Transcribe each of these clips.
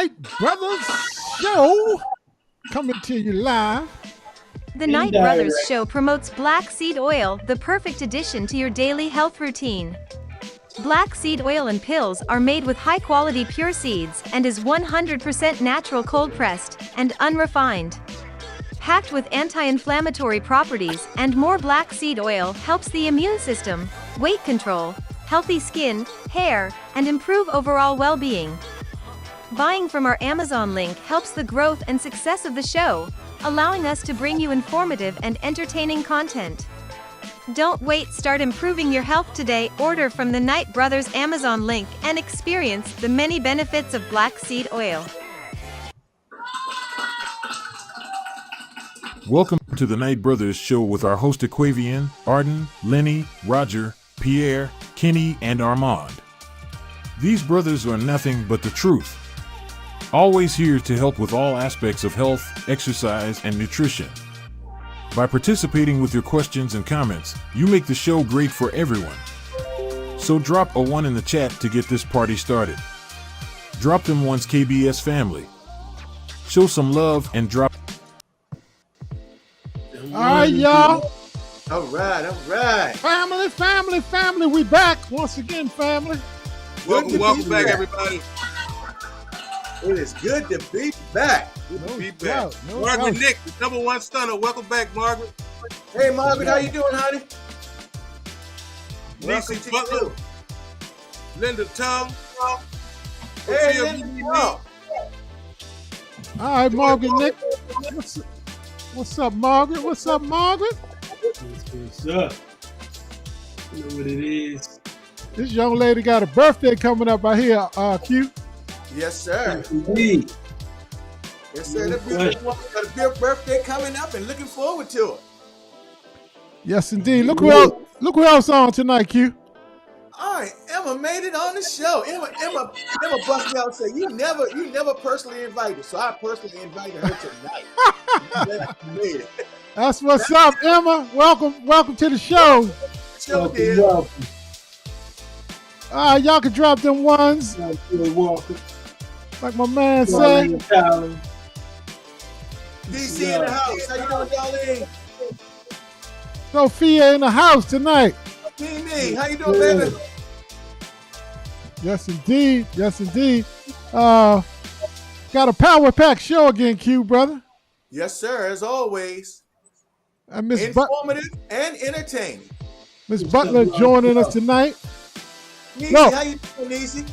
Knight Brothers Show coming to you live. The Knight Brothers Show promotes black seed oil, the perfect addition to your daily health routine. Black seed oil and pills are made with high-quality pure seeds and is 100% natural cold-pressed and unrefined. Packed with anti-inflammatory properties and more, black seed oil helps the immune system, weight control, healthy skin, hair, and improve overall well-being. Buying from our Amazon link helps the growth and success of the show, allowing us to bring you informative and entertaining content. Don't wait, start improving your health today. Order from the Knight Brothers Amazon link and experience the many benefits of black seed oil. Welcome to the Knight Brothers Show with our host Aquavian, Arden, Lenny, Roger, Pierre, Kenny, and Armand. These brothers are nothing but the truth. Always here to help with all aspects of health, exercise, and nutrition. By participating with your questions and comments, you make the show great for everyone. So drop a 1 in the chat to get this party started. Drop them ones, KBS family. Show some love and drop. All right, y'all. All right. Family, we back once again, family. Welcome back, everybody. It is good to be back. Margaret Nick, the number one stunner. Welcome back, Margaret. Hey, Margaret, how you doing, honey? Niecy Butler, Linda Tongue. Hey, Linda. All right, Margaret Nick. What's up, Margaret? What's up? What's up? You know what it is. This young lady got a birthday coming up out here, Q. Yes, sir. Indeed. Yes, sir. Got a big birthday coming up and looking forward to it. Yes, indeed. Look who else on tonight, Q. All right, Emma made it on the show. Emma busted me out and said, you never personally invited. So I personally invited her tonight. You made it. That's what's up, Emma. Welcome to the show. Welcome. All right, y'all can drop them ones. Welcome. Like my man said. DC in the house. How you doing, Darlene? Sophia in the house tonight. Mimi, how you doing, baby? Yes, indeed. Got a power pack show again, Q, brother. Yes, sir. As always, And informative and entertaining. Miss Butler joining us tonight. Niecy, No. how you doing, Niecy?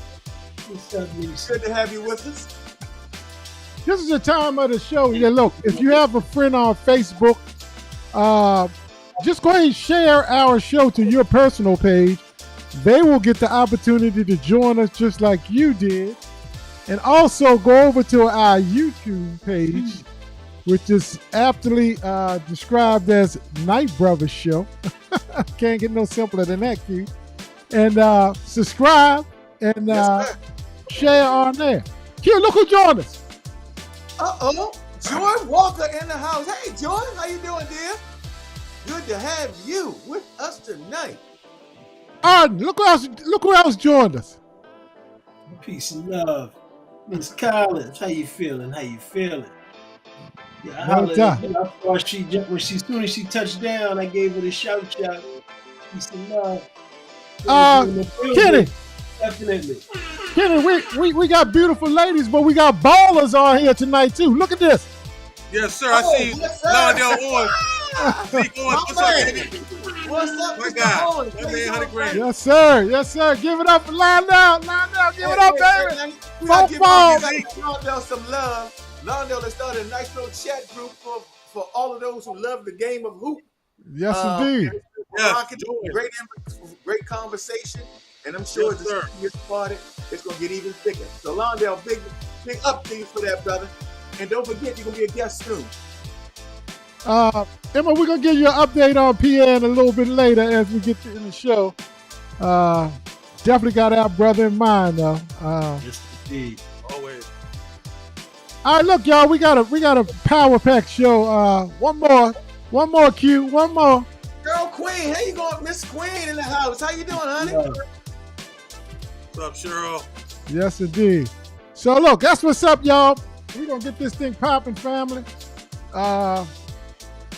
What's up, Niecy? Good to have you with us. This is the time of the show. Yeah, look, if you have a friend on Facebook, just go ahead and share our show to your personal page. They will get the opportunity to join us just like you did. And also go over to our YouTube page, which is aptly described as Knight Brothers Show. Can't get no simpler than that, Q. And subscribe and share on there. Q, look who joined us. Joy Walker in the house. Hey, Joy, how you doing, dear? Good to have you with us tonight. Arden, look who else joined us. Peace and love. Miss Collins, how you feeling? Yeah, I hollered at her. I thought as soon as she touched down, I gave her the shout. Peace and love. Kenny. Definitely. Kenny, we got beautiful ladies, but we got ballers on here tonight too. Look at this. Yes, sir. I see Londell Owens. What's up, baby? What's up, my Mr. guy? Owens? Yes, sir. Give it up for Londell. Give it up, baby. We gotta give Londell some love. Londell has started a nice little chat group for all of those who love the game of hoop. Yes, indeed. Great conversation, and I'm sure as the season gets started, it's gonna get even thicker. So Londell, big up to you for that, brother. And don't forget, you're gonna be a guest soon. Emma, we're gonna give you an update on PN a little bit later as we get in the show. Definitely got our brother in mind though. Yes, indeed. Always. All right, look, y'all, we got a power pack show. One more Q, one more. Girl Queen, how you going, Miss Queen in the house? How you doing, honey? Yeah. What's up, Cheryl? Yes, indeed. So look, that's what's up, y'all. We're gonna get this thing popping, family.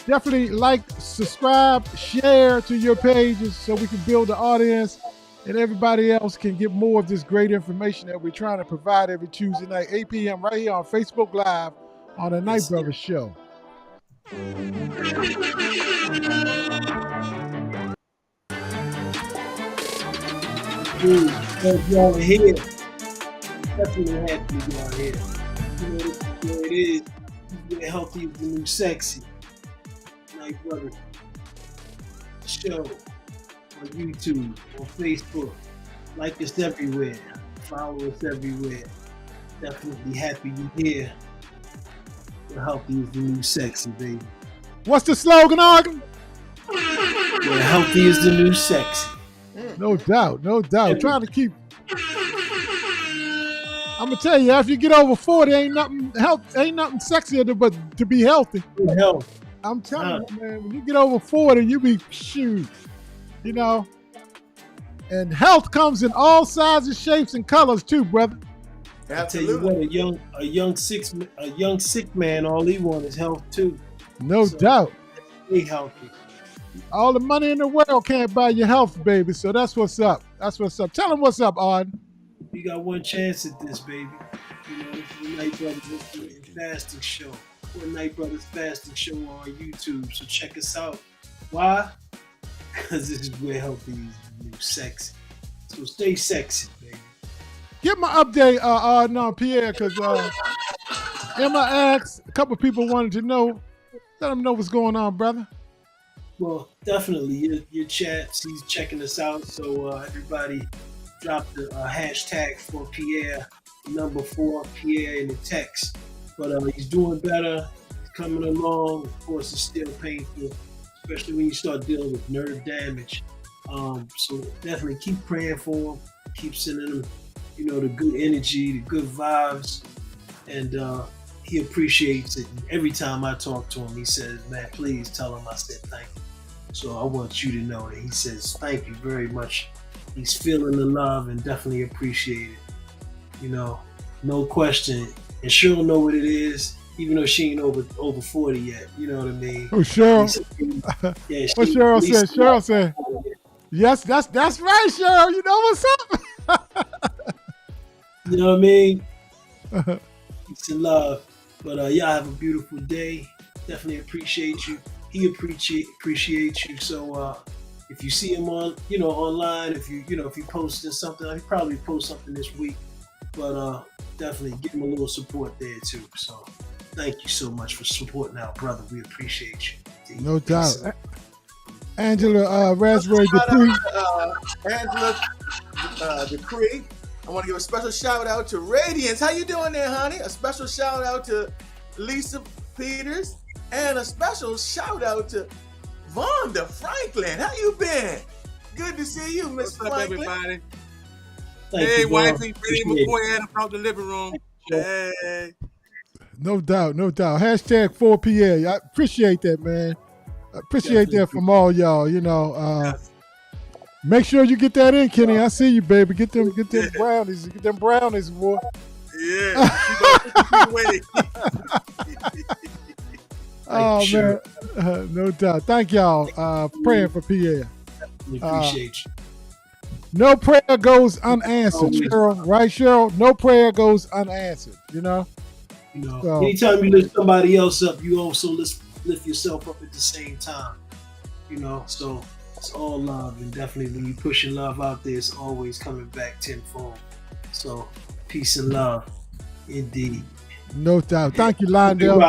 Definitely like, subscribe, share to your pages so we can build the audience and everybody else can get more of this great information that we're trying to provide every Tuesday night, 8 p.m. right here on Facebook Live on the Night Brothers Show. If y'all are here, definitely happy to y'all here. You know, this is where it is. This is where healthy is the new sexy. Night Brothers Show on YouTube, on Facebook. Like us everywhere. Follow us everywhere. Definitely happy you're here. Where healthy is the new sexy, baby. What's the slogan, Arden? Where healthy is the new sexy. No doubt, no doubt. Trying to keep. I'm gonna tell you, after you get over 40, ain't nothing sexier but to be healthy. Good health. I'm telling you, man, when you get over 40, you be shoot, you know. And health comes in all sizes, shapes, and colors too, brother. I tell you what, a young sick man, all he wants is health too. No doubt. Stay healthy. All the money in the world can't buy your health, baby. So that's what's up. That's what's up. Tell them what's up, Arden. You got one chance at this, baby. You know, this is the Night Brothers Fasting Show. We're Night Brothers Fasting Show on YouTube. So check us out. Why? Because this is where healthy is the new sexy. So stay sexy, baby. Give my update, Arden, on Pierre, because Emma asked, a couple people wanted to know. Let them know what's going on, brother. Well, definitely. Your chats, he's checking us out. So everybody drop the hashtag for Pierre, number 4, Pierre in the text. But he's doing better. He's coming along. Of course, it's still painful, especially when you start dealing with nerve damage. So definitely keep praying for him. Keep sending him, you know, the good energy, the good vibes. And he appreciates it. And every time I talk to him, he says, man, please tell him I said thank you. So I want you to know that he says thank you very much. He's feeling the love and definitely appreciate it. You know, no question. And she'll know what it is, even though she ain't over 40 yet. You know what I mean? Oh, Cheryl. Yeah, what Cheryl said? Cheryl said, yes, that's right, Cheryl. You know what's up? You know what I mean? Peace and love. But y'all have a beautiful day. Definitely appreciate you. He appreciates you. So if you see him on, you know, online, if you posted something, he probably post something this week. But definitely give him a little support there too. So thank you so much for supporting our brother. We appreciate you. No doubt. Angela Raspberry Dupree. Angela Dupree. I want to give a special shout out to Radiance. How you doing there, honey? A special shout out to Lisa Peters. And a special shout out to Vonda Franklin. How you been? Good to see you, Miss Franklin. What's up, everybody? Hey, wifey, Freddie McCoy had him out the living room. Hey. No doubt, no doubt. Hashtag 4PA. I appreciate that, man. I appreciate that from all y'all. You know, make sure you get that in, Kenny. I see you, baby. Get them brownies. Get them brownies, boy. Yeah. Oh, man. No doubt. Thank y'all. Praying for Pierre. We appreciate you. No prayer goes unanswered, Cheryl. Right, Cheryl? No prayer goes unanswered, you know? So, anytime you lift somebody else up, you also lift yourself up at the same time. You know, so it's all love. And definitely when you pushing love out there, it's always coming back tenfold. So peace and love. Indeed. No doubt. Thank you, Lindell.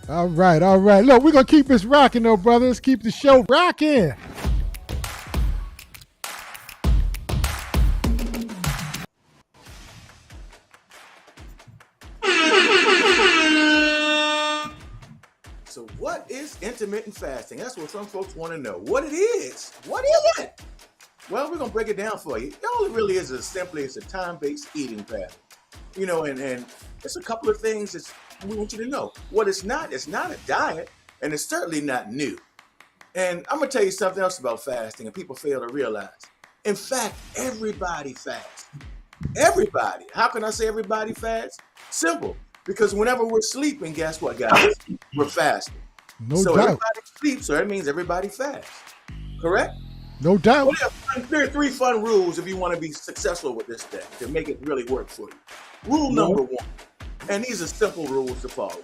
All right. Look, we're going to keep this rocking, though, brothers. Keep the show rocking. So what is intermittent fasting? That's what some folks want to know. What it is. What is it? Well, we're going to break it down for you. All it really is simply it's a time-based eating pattern. You know, and it's a couple of things that we want you to know. What it's not a diet, and it's certainly not new. And I'm going to tell you something else about fasting, and people fail to realize. In fact, everybody fasts. Everybody. How can I say everybody fasts? Simple. Because whenever we're sleeping, guess what, guys? We're fasting. No so doubt. everybody sleeps, so that means everybody fasts. Correct? No doubt. Well, there are 3 fun rules if you want to be successful with this thing to make it really work for you. Rule number 1, and these are simple rules to follow.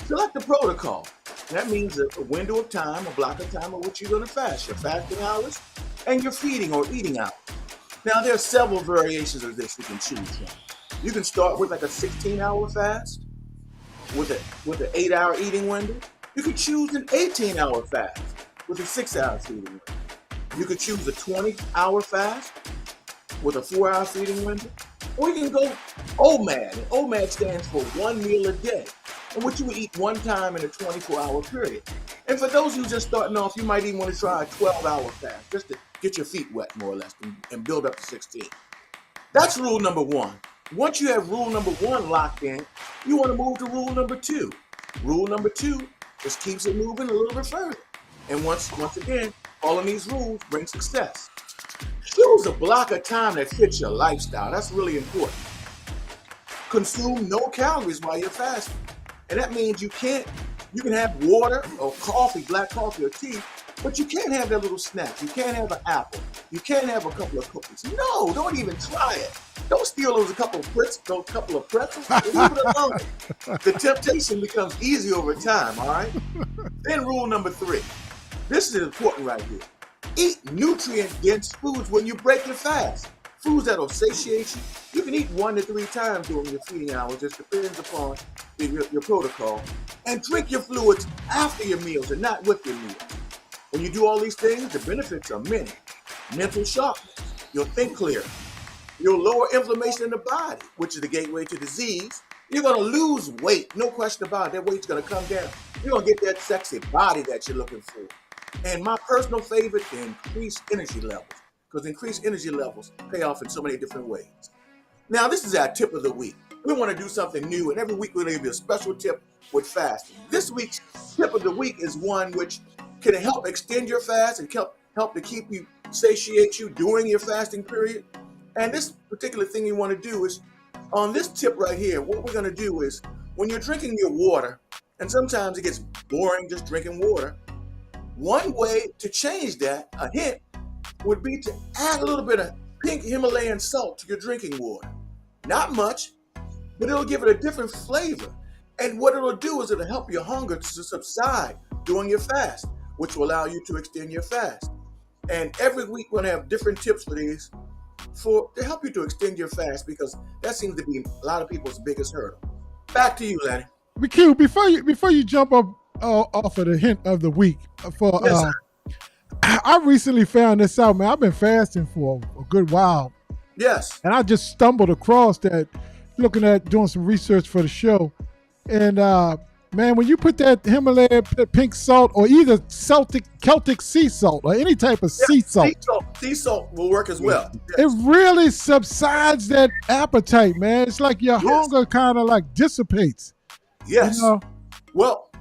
Select the protocol. That means a window of time, a block of time of which you're going to fast, your fasting hours, and your feeding or eating hours. Now, there are several variations of this you can choose from. You can start with like a 16-hour fast with an 8-hour eating window. You could choose an 18-hour fast with a 6-hour feeding window. You could choose a 20-hour fast with a 4-hour feeding window. Or you can go OMAD. And OMAD stands for 1 meal a day, in which you would eat 1 time in a 24-hour period. And for those who are just starting off, you might even want to try a 12-hour fast, just to get your feet wet, more or less, and build up to 16. That's rule number 1. Once you have rule number 1 locked in, you want to move to rule number 2. Rule number 2 just keeps it moving a little bit further. And once again, following these rules brings success. Choose a block of time that fits your lifestyle. That's really important. Consume no calories while you're fasting. And that means you can have water or coffee, black coffee or tea, but you can't have that little snack. You can't have an apple. You can't have a couple of cookies. No, don't even try it. Don't steal those couple of pretzels. Leave it alone. The temptation becomes easy over time, all right? Then rule number 3. This is important right here. Eat nutrient-dense foods when you break your fast. Foods that'll satiate you. You can eat 1 to 3 times during your feeding hours. Just depends upon your protocol. And drink your fluids after your meals and not with your meals. When you do all these things, the benefits are many. Mental sharpness. You'll think clearer. You'll lower inflammation in the body, which is the gateway to disease. You're going to lose weight. No question about it. That weight's going to come down. You're going to get that sexy body that you're looking for. And my personal favorite, the increased energy levels. Because increased energy levels pay off in so many different ways. Now, this is our tip of the week. We want to do something new, and every week we're going to give you a special tip with fasting. This week's tip of the week is one which can help extend your fast and help to keep you, satiate you during your fasting period. And this particular thing you want to do is, on this tip right here, what we're going to do is, when you're drinking your water, and sometimes it gets boring just drinking water, one way to change that, a hint, would be to add a little bit of pink Himalayan salt to your drinking water. Not much, but it'll give it a different flavor. And what it'll do is it'll help your hunger to subside during your fast, which will allow you to extend your fast. And every week we're going to have different tips for these to help you to extend your fast, because that seems to be a lot of people's biggest hurdle. Back to you, Lenny. Q, before you jump up off of the hint of the week, Yes, I recently found this out, man. I've been fasting for a good while. Yes. And I just stumbled across that, looking at doing some research for the show. And man, when you put that Himalayan pink salt, or either Celtic sea salt, or any type of sea salt, sea salt will work as well. Yes. It really subsides that appetite, man. It's like your hunger kind of like dissipates. Yes. You know?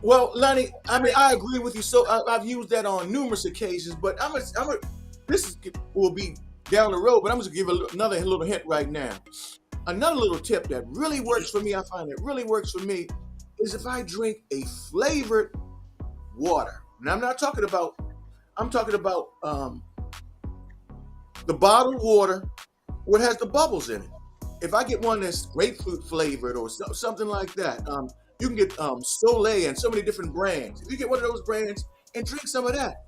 Well, Lenny, I mean, I agree with you. So I've used that on numerous occasions, but this will be down the road, but I'm going to give another little hint right now. Another little tip that really works for me, I find that really works for me, is if I drink a flavored water. And I'm talking about the bottled water, what has the bubbles in it. If I get one that's grapefruit flavored or something like that, you can get Soleil and so many different brands. If you get one of those brands and drink some of that,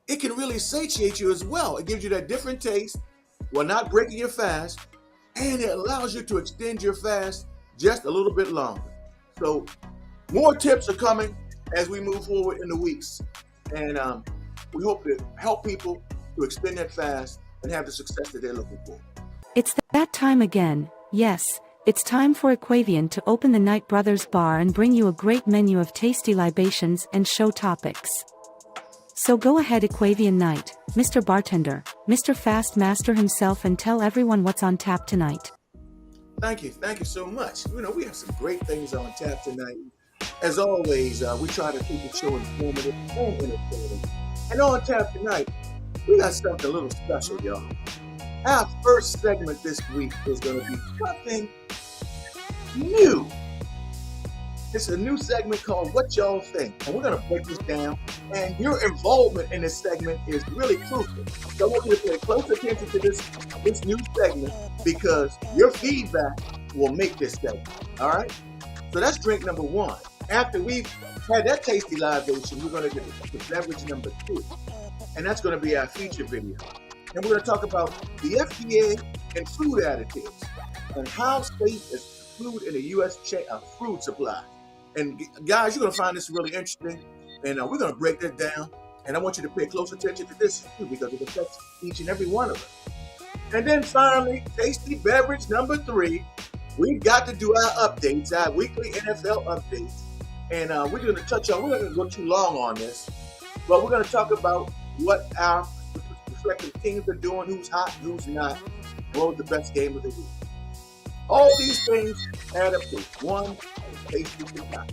it can really satiate you as well. It gives you that different taste while not breaking your fast, and it allows you to extend your fast just a little bit longer. So more tips are coming as we move forward in the weeks. And we hope to help people to extend that fast and have the success that they're looking for. It's that time again. Yes, it's time for Aquavian to open the Knight Brothers Bar and bring you a great menu of tasty libations and show topics. So go ahead, Aquavian Knight, Mr. Bartender, Mr. Fast Master himself, and tell everyone what's on tap tonight. Thank you so much. You know, we have some great things on tap tonight. As always, we try to keep the show informative and entertaining. And on tap tonight, we got something a little special, y'all. Our first segment this week is going to be something new. It's a new segment called What Y'all Think. And we're going to break this down. And your involvement in this segment is really crucial. So I want you to pay close attention to this new segment because your feedback will make this segment. All right? So that's drink number one. After we've had that tasty libation, we're going to get the beverage number two. And that's going to be our feature video. And we're going to talk about the FDA and food additives and how safe is food in the U.S. food supply. And guys, you're going to find this really interesting. And we're going to break that down. And I want you to pay close attention to this too because it affects each and every one of us. And then finally, tasty beverage number three. We've got to do our updates, our weekly NFL updates. And we're going to touch on, we're not going to go too long on this, but we're going to talk about what our respective teams are doing, who's hot, who's not, what was the best game of the week. All these things add up to one tasty supply.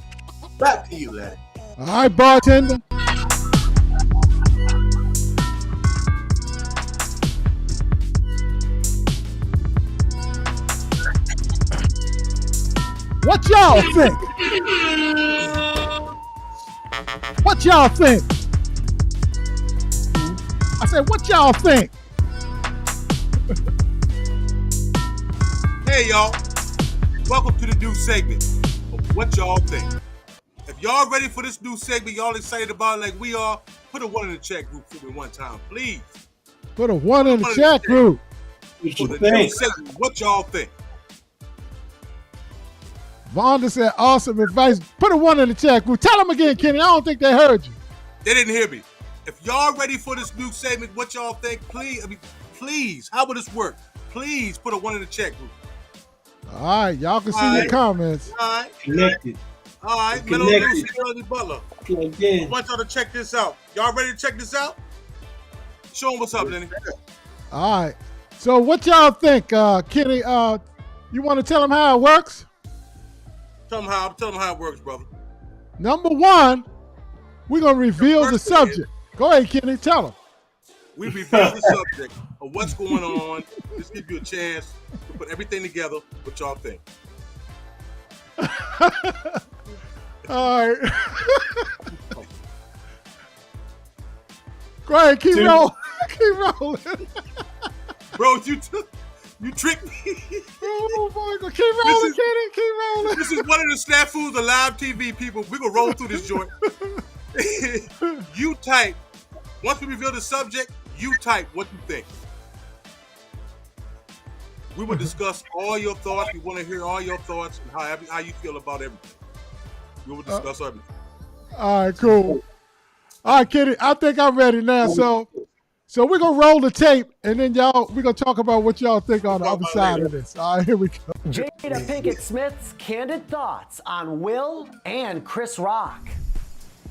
Back to you, Lenny. All right, bartender. What y'all think? What y'all think? I said, what y'all think? Hey, y'all. Welcome to the new segment of What Y'all Think. If y'all ready for this new segment, y'all excited about it like we are, put a 1 in the chat group for me one time, please. Put a 1 in the chat group. For the new segment, what y'all think? Vonda said, awesome advice. Put a 1 in the chat group. Tell them again, Kenny. I don't think they heard you. They didn't hear me. If y'all ready for this new segment, what y'all think? Please, how will this work? Please put a 1 in the chat group. All right, y'all can see your comments. All right. Connected. All right, Mellow Lucy, Shirley Butler. Plugged in. I want y'all to check this out. Y'all ready to check this out? Show them what's up, Lenny. All right. So what y'all think, Kenny? You want to tell them how it works? Tell them how it works, brother. Number one, we're going to reveal the subject. Go ahead, Kenny. Tell them. We reveal the subject of what's going on. Just give you a chance to put everything together. What y'all think? All right. Go ahead. Keep rolling. Keep rolling. Bro, you tricked me. Oh, my God. Keep rolling, Kenny. Keep rolling. This is one of the snafus of live TV, people. We're going to roll through this joint. You type. Once we reveal the subject, you type what you think. We will discuss all your thoughts. We want to hear all your thoughts and how you feel about everything. We will discuss everything. All right, cool. All right, Kenny, I think I'm ready now. So we're going to roll the tape, and then we're going to talk about what y'all think on the other side of this. All right, here we go. Jada Pinkett Smith's candid thoughts on Will and Chris Rock.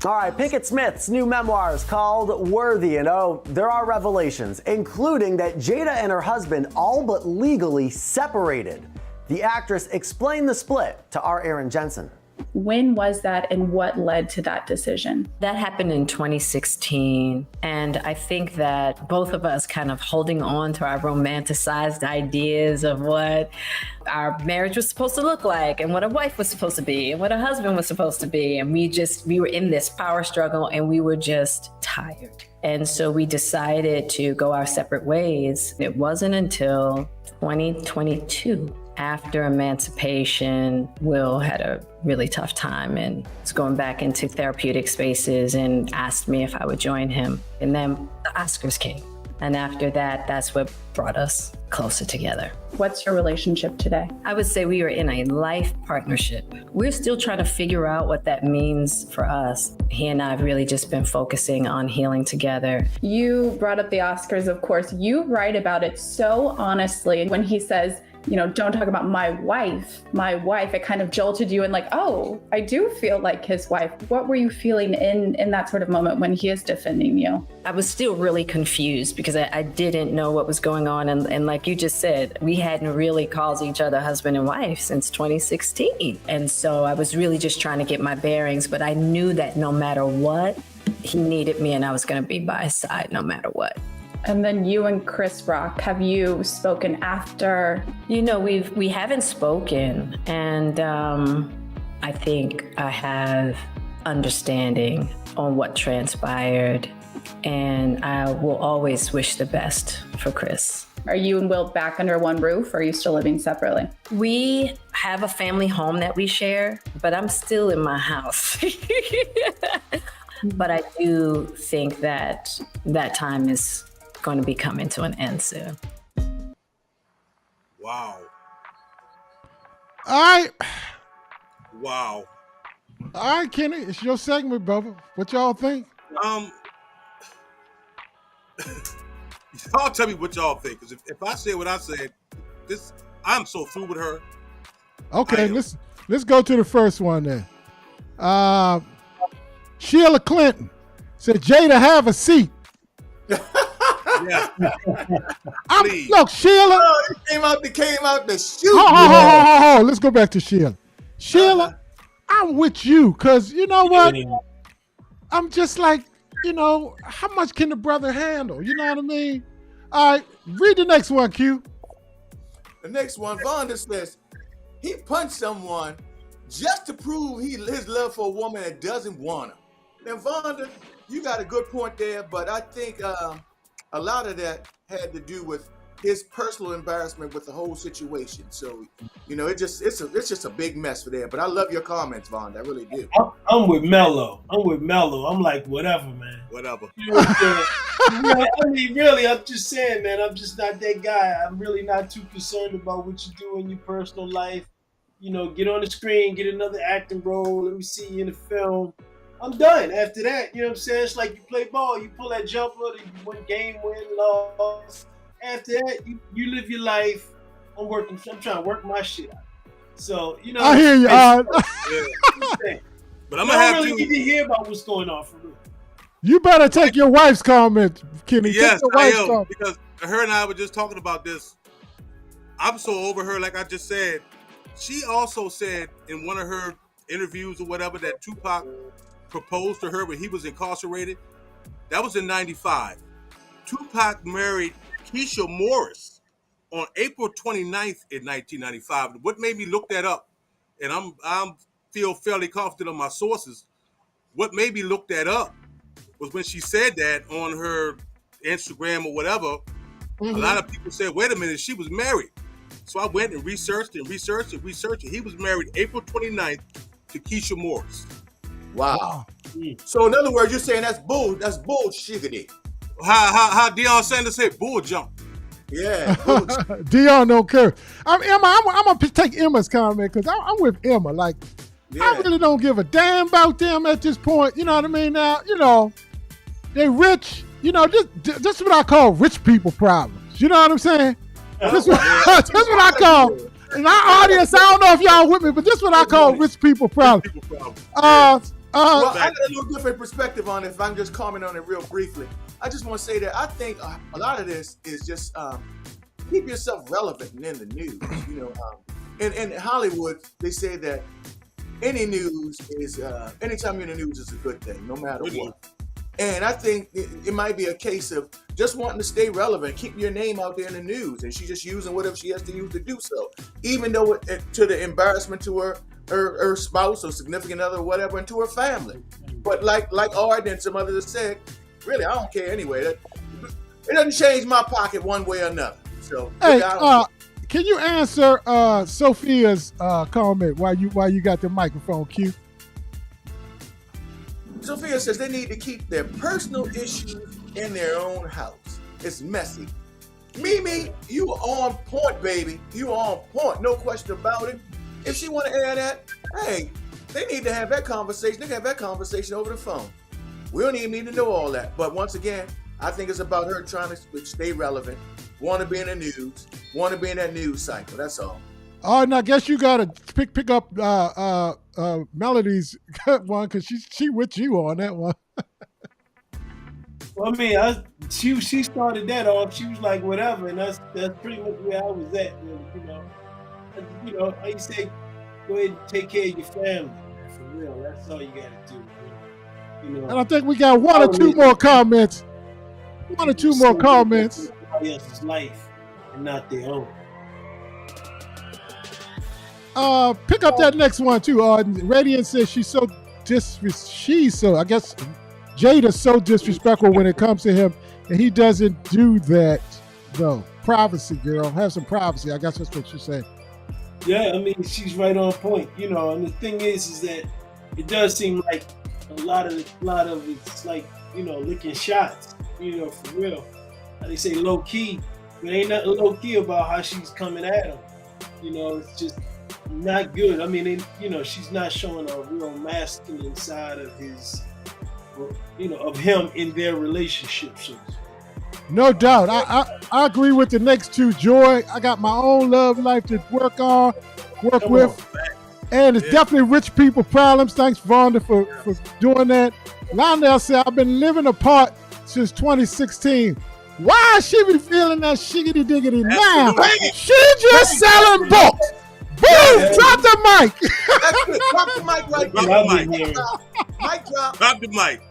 All right, Pinkett Smith's new memoir is called Worthy, and there are revelations, including that Jada and her husband all but legally separated. The actress explained the split to our Aaron Jensen. When was that and what led to that decision? That happened in 2016. And I think that both of us kind of holding on to our romanticized ideas of what our marriage was supposed to look like and what a wife was supposed to be and what a husband was supposed to be. And we were in this power struggle and we were just tired. And so we decided to go our separate ways. It wasn't until 2022. After emancipation, Will had a really tough time and was going back into therapeutic spaces and asked me if I would join him. And then the Oscars came. And after that, that's what brought us closer together. What's your relationship today? I would say we are in a life partnership. We're still trying to figure out what that means for us. He and I have really just been focusing on healing together. You brought up the Oscars, of course. You write about it so honestly. When he says, don't talk about my wife, it kind of jolted you and like, oh, I do feel like his wife. What were you feeling in that sort of moment when he is defending you? I was still really confused because I didn't know what was going on. And like you just said, we hadn't really called each other husband and wife since 2016. And so I was really just trying to get my bearings, but I knew that no matter what, he needed me and I was going to be by his side no matter what. And then you and Chris Rock, have you spoken after? You know, we haven't spoken, and I think I have understanding on what transpired, and I will always wish the best for Chris. Are you and Will back under one roof, or are you still living separately? We have a family home that we share, but I'm still in my house. But I do think that that time is going to be coming to an end soon. Wow. All right. Wow. All right, Kenny, it's your segment, brother. What y'all think? Y'all tell me what y'all think, because if I say what I said, I'm so through with her. Okay, let's go to the first one then. Sheila Clinton said, Jada, have a seat. Yeah. Look, Sheila. Oh, it came out the chute. Hold. Let's go back to Sheila. Sheila, I'm with you, because you know what? I'm just like, how much can the brother handle? You know what I mean? All right, read the next one, Q. The next one, Vonda says, he punched someone just to prove his love for a woman that doesn't want him. Now, Vonda, you got a good point there, but I think a lot of that had to do with his personal embarrassment with the whole situation. So, it's just a big mess for there. But I love your comments, Vonda. I really do. I'm with Mello. I'm like, whatever, man. Whatever. I mean, really, I'm just saying, man, I'm just not that guy. I'm really not too concerned about what you do in your personal life. Get on the screen, get another acting role. Let me see you in a film. I'm done. After that, you know what I'm saying? It's like you play ball. You pull that jumper, you win game, win, loss. After that, you live your life. I'm trying to work my shit out. So, I hear you. But I'm gonna have to get to hear about what's going on for real. You better take your wife's comment, Kenny. Yes, I am, because her and I were just talking about this. I'm so over her, like I just said. She also said in one of her interviews or whatever that Tupac proposed to her when he was incarcerated. That was in 95. Tupac married Keisha Morris on April 29th in 1995. What made me look that up, and I'm feel fairly confident on my sources, what made me look that up was when she said that on her Instagram or whatever, a lot of people said, wait a minute, she was married. So I went and researched, and he was married April 29th to Keisha Morris. Wow. So in other words, you're saying that's bullshit. How Deion Sanders said, bull jump. Yeah. Deion don't care. I'm gonna take Emma's comment, because I'm with Emma. Like, I really don't give a damn about them at this point. You know what I mean? Now, they rich. This is what I call rich people problems. You know what I'm saying? This is what I call. In our audience, I don't know if y'all with me, but this is what I call rich people problems. Well, I got a little different perspective on it. If I can just comment on it real briefly, I just want to say that I think a lot of this is just keep yourself relevant and in the news. In Hollywood, they say that any news is anytime you're in the news is a good thing, no matter what. And I think it might be a case of just wanting to stay relevant, keep your name out there in the news, and she's just using whatever she has to use to do so, even though to the embarrassment to her spouse or significant other or whatever, and to her family. But like Ard and some others have said, really, I don't care anyway. It doesn't change my pocket one way or another. So, hey, can you answer Sophia's comment while you got the microphone, Q? Sophia says they need to keep their personal issues in their own house. It's messy. Mimi, you are on point, baby. You are on point. No question about it. If she want to air that, hey, they need to have that conversation. They can have that conversation over the phone. We don't even need to know all that. But once again, I think it's about her trying to stay relevant, want to be in the news, want to be in that news cycle. That's all. Oh, and I guess you got to pick up Melody's one, because she with you on that one. Well, I mean, she started that off. She was like, whatever, and that's pretty much where I was at. How you say, go ahead and take care of your family. For real, that's all you got to do. And I think we got one or two more comments. one or two more comments. Somebody else's life and not their own. Pick up that next one too. Radiant says I guess Jada's so disrespectful when it comes to him, and he doesn't do that though. Privacy, girl. Have some privacy. I guess that's what you're saying. Yeah, I mean, she's right on point. You know, and the thing is that it does seem like a lot of it's like, you know, licking shots. You know, for real. How they say low key, but ain't nothing low key about how she's coming at him. You know, it's just not good. I mean, you know, she's not showing a real masculine side of his, you know, of him in their relationship. So. No doubt. I agree with the next two, Joy. I got my own love life to work with. And it's definitely rich people problems. Thanks, Vonda, for doing that. Lionel said, I've been living apart since 2016. Why is she be feeling that shiggity diggity now? She just selling books. Boom! Drop the mic. Drop the mic right there. Mic drop. Drop the mic.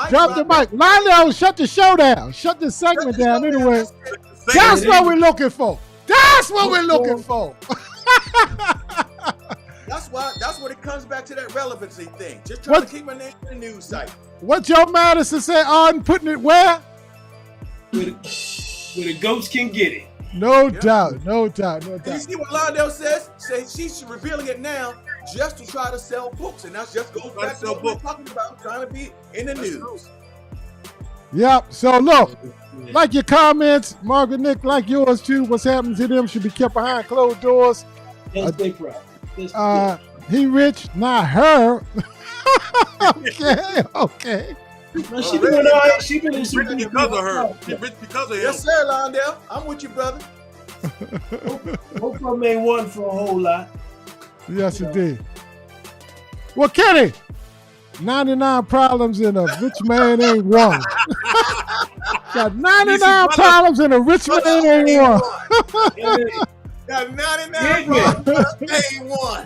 Drop the mic. Lionel, shut the show down. Shut the segment down anyway. That's what we're looking for. That's what we're looking for. That's what it comes back to, that relevancy thing. Just trying to keep my name in the news site. What Joe Madison say on putting it where? Where the goats can get it. No doubt. You see what Londell says? She's revealing it now just to try to sell books, and that's just goes back to what we're talking about, trying to be in the news. Yep. So look, like your comments, Margaret Nick, like yours too. What's happening to them should be kept behind closed doors. Yes, they proud. He rich, not her. Okay. No, she doing all right. She been rich because of her. She rich because of him. Yes, sir, Londell. I'm with you, brother. Both of them ain't one for a whole lot. Yes, indeed. Well, Kenny, 99 problems and a rich man ain't one. Got 99 problems and a rich man ain't one. Got 99 problems, ain't one.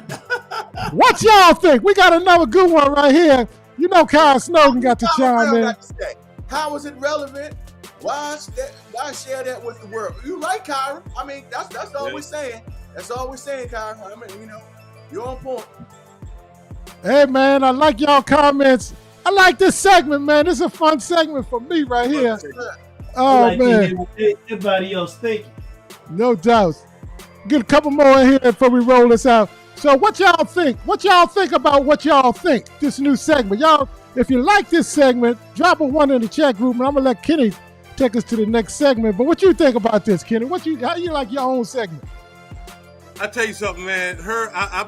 What y'all think? We got another good one right here. You know, Kyle Snowden got to chime in. How is it relevant? Why share that with the world? You like Kyra? I mean, that's all we're saying. That's all we're saying, Kyra. I mean, you know, you're on point. Hey, man, I like y'all comments. I like this segment, man. This is a fun segment for me right here. Oh, man. Everybody else thinking. No doubt. Get a couple more in here before we roll this out. So what y'all think? What y'all think about what y'all think? This new segment. Y'all, if you like this segment, drop a one in the chat group, and I'm going to let Kenny take us to the next segment. But what you think about this, Kenny? How you like your own segment? I tell you something, man. I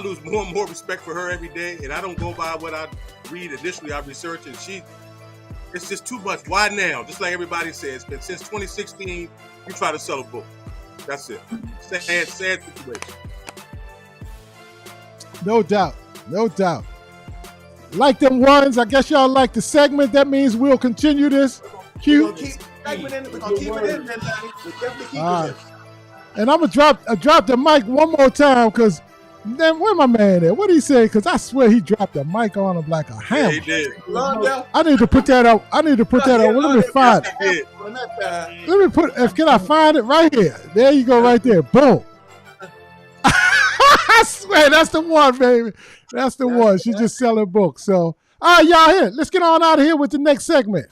lose more and more respect for her every day, and I don't go by what I read initially. I research, and it's just too much. Why now? Just like everybody says, it's been since 2016. You try to sell a book. That's it. Sad situation. No doubt. Like them ones. I guess y'all like the segment. That means we'll continue this. We're gonna keep it in. We're gonna keep it in. We'll definitely keep it in. And I'm gonna drop the mic one more time, because then where my man at? What did he say? Because I swear he dropped the mic on him like a hammer. Yeah, he did. I need to put that out. Well, let me find it. Can I find it right here? There you go, right there. Boom. I swear that's the one, baby. That's the one. She's just selling books. So, all right, y'all here. Let's get on out of here with the next segment.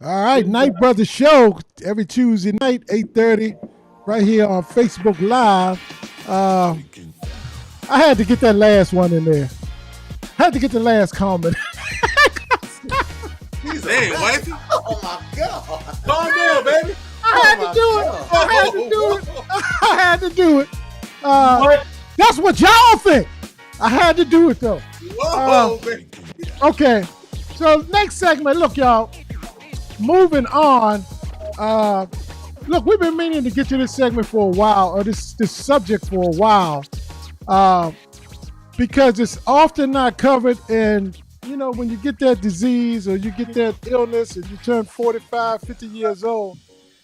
All right, Night Brothers Show every Tuesday night, 8:30, right here on Facebook Live. I had to get that last one in there. Had to get the last comment. Hey, wifey. Oh my God. Calm down, baby. I had to do it. That's what y'all think. I had to do it though. Whoa, baby. Okay, so next segment. Look, y'all. Moving on. Look, we've been meaning to get to this segment for a while, or this subject for a while, because it's often not covered in you know, when you get that disease or you get that illness and you turn 45, 50 years old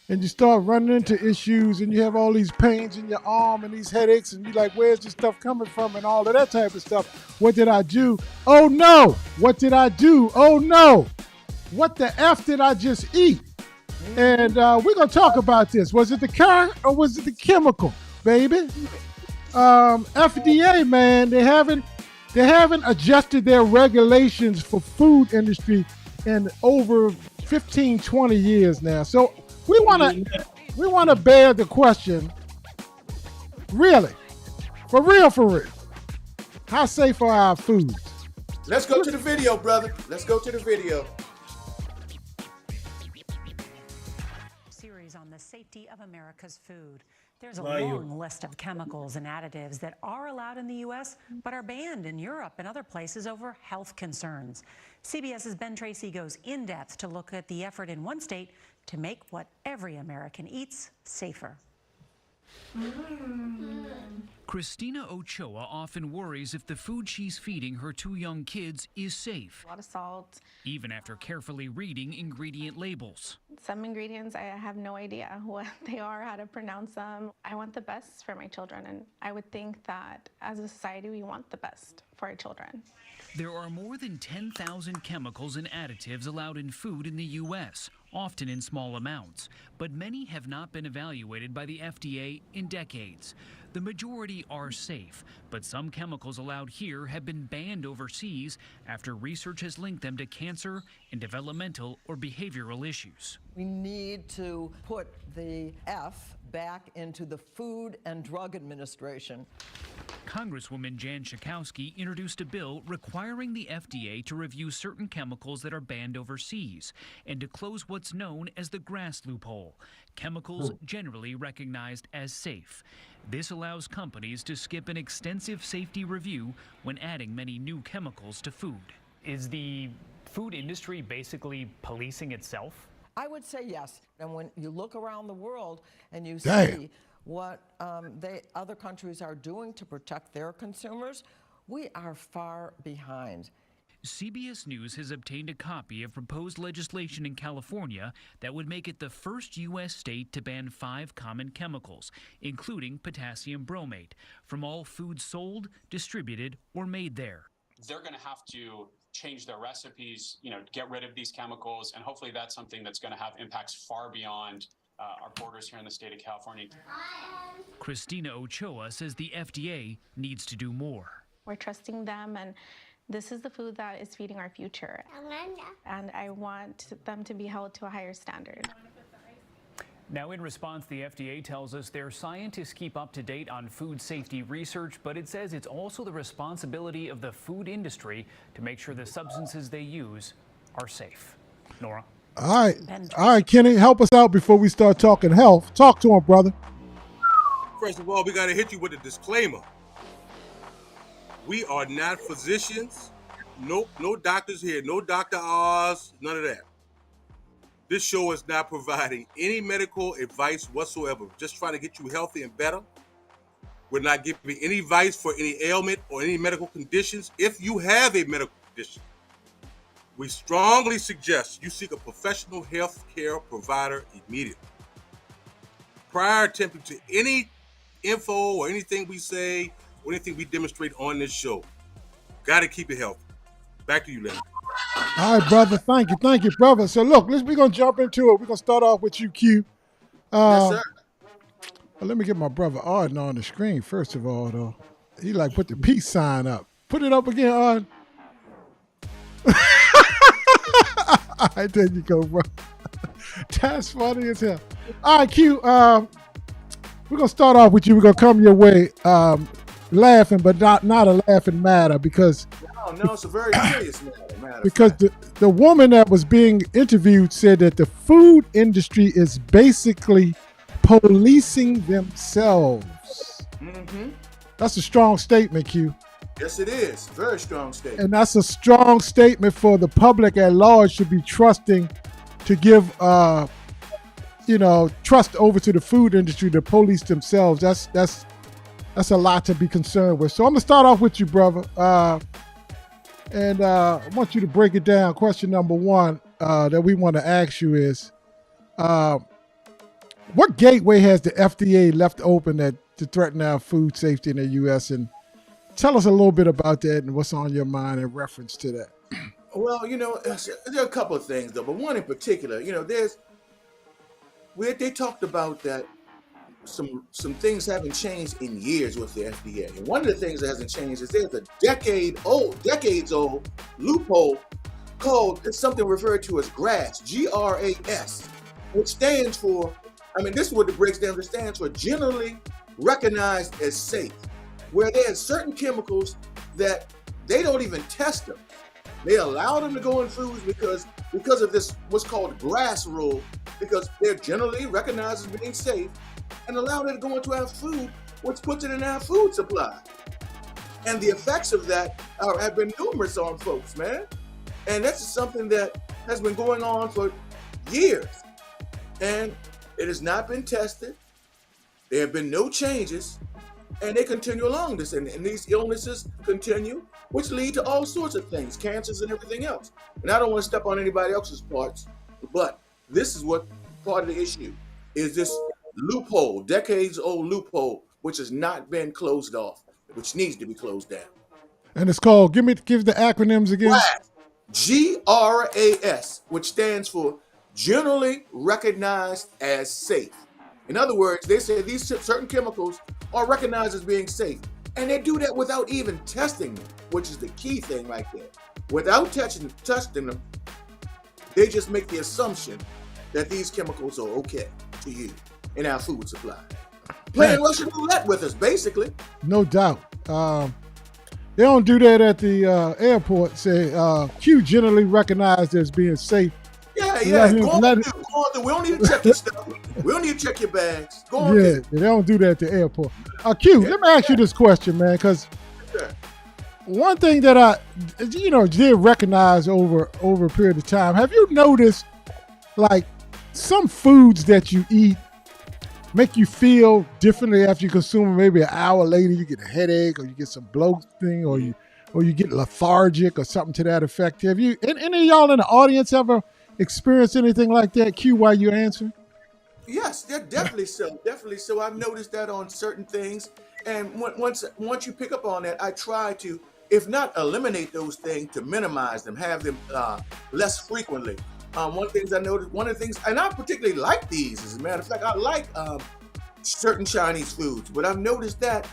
and you start running into issues and you have all these pains in your arm and these headaches and you're like, where's this stuff coming from and all of that type of stuff. What did I do? Oh no! What did I do? Oh no! What the F did I just eat? And we're going to talk about this. Was it the car or was it the chemical, baby? FDA, man, they haven't adjusted their regulations for food industry in over 15, 20 years now. So we want to bear the question, really, for real, how safe are our foods? Let's go to the video, brother. Let's go to the video. On the safety of America's food. There's a long list of chemicals and additives that are allowed in the U.S., but are banned in Europe and other places over health concerns. CBS's Ben Tracy goes in depth to look at the effort in one state to make what every American eats safer. Christina Ochoa often worries if the food she's feeding her 2 young kids is safe. A lot of salt. Even after carefully reading ingredient labels. Some ingredients, I have no idea what they are, how to pronounce them. I want the best for my children, and I would think that as a society, we want the best for our children. There are more than 10,000 chemicals and additives allowed in food in the U.S., often in small amounts, but many have not been evaluated by the FDA in decades. The majority are safe, but some chemicals allowed here have been banned overseas after research has linked them to cancer and developmental or behavioral issues. We need to put the F back into the Food and Drug Administration. Congresswoman Jan Schakowsky introduced a bill requiring the FDA to review certain chemicals that are banned overseas and to close what's known as the GRAS loophole, chemicals generally recognized as safe. This allows companies to skip an extensive safety review when adding many new chemicals to food. Is the food industry basically policing itself? I would say yes. And when you look around the world and you see what other countries are doing to protect their consumers, we are far behind. CBS News has obtained a copy of proposed legislation in California that would make it the first U.S. state to ban 5 common chemicals, including potassium bromate, from all foods sold, distributed, or made there. They're going to have to change their recipes, get rid of these chemicals, and hopefully that's something that's going to have impacts far beyond our borders here in the state of California. Christina Ochoa says the FDA needs to do more. We're trusting them, and this is the food that is feeding our future. And I want them to be held to a higher standard. Now, in response, the FDA tells us their scientists keep up to date on food safety research, but it says it's also the responsibility of the food industry to make sure the substances they use are safe. Nora? All right, Kenny, help us out before we start talking health. Talk to him, brother. First of all, we got to hit you with a disclaimer. We are not physicians. No doctors here. No Dr. Oz. None of that. This show is not providing any medical advice whatsoever. Just trying to get you healthy and better. We're not giving any advice for any ailment or any medical conditions. If you have a medical condition, we strongly suggest you seek a professional health care provider immediately. Prior attempting to any info or anything we say or anything we demonstrate on this show, got to keep it healthy. Back to you, Lenny. All right, brother. Thank you, brother. So look, we're gonna jump into it. We're gonna start off with you, Q. Yes, sir. Well, let me get my brother Arden on the screen first of all, though. He put the peace sign up. Put it up again, Arden. All right, there you go, bro. That's funny as hell. All right, Q. We're gonna start off with you. We're gonna come your way, laughing, but not a laughing matter because. No, it's a very serious matter. Because the woman that was being interviewed said that the food industry is basically policing themselves. Mm-hmm. That's a strong statement, Q. Yes, it is. Very strong statement. And that's a strong statement for the public at large should be trusting to give, trust over to the food industry to police themselves. That's a lot to be concerned with. So I'm gonna start off with you, brother. And I want you to break it down. Question number one that we want to ask you is, what gateway has the FDA left open to threaten our food safety in the U.S.? And tell us a little bit about that and what's on your mind in reference to that. Well, there are a couple of things, though, but one in particular, they talked about that some things haven't changed in years with the FDA. And one of the things that hasn't changed is there's a decades old loophole called, it's something referred to as GRAS, G-R-A-S, which stands for, this is what it breaks down. It stands for generally recognized as safe, where there's certain chemicals that they don't even test them. They allow them to go in foods because of this, what's called GRAS rule, because they're generally recognized as being safe, and allow them to go into our food, which puts it in our food supply. And the effects of that have been numerous on folks, man. And that's something that has been going on for years. And it has not been tested. There have been no changes. And they continue along this. And these illnesses continue, which lead to all sorts of things, cancers and everything else. And I don't want to step on anybody else's parts, but this is what part of the issue is, this loophole, decades old loophole, which has not been closed off, which needs to be closed down. And it's called, give the acronyms again. GRAS, which stands for generally recognized as safe. In other words, they say these certain chemicals are recognized as being safe. And they do that without even testing them, which is the key thing right there. Without testing them, they just make the assumption that these chemicals are okay to use in our food supply. Playing Russian roulette with us, basically. No doubt. They don't do that at the airport. Say Q generally recognized as being safe. Yeah. Go on. We don't need to check your stuff. We don't need to check your bags. Go on. Yeah, they don't do that at the airport. Q, let me ask you this question, man, because one thing that I did recognize over a period of time, have you noticed like some foods that you eat make you feel differently after you consume them? Maybe an hour later you get a headache, or you get some bloating, or you get lethargic or something to that effect. Have you, any of y'all in the audience ever experienced anything like that? Q, while you answer? Yes, they're definitely so. Definitely so. I've noticed that on certain things. And once you pick up on that, I try to, if not eliminate those things, to minimize them, have them less frequently. One of the things I noticed, and I particularly like these, as a matter of fact, I like certain Chinese foods, but I've noticed that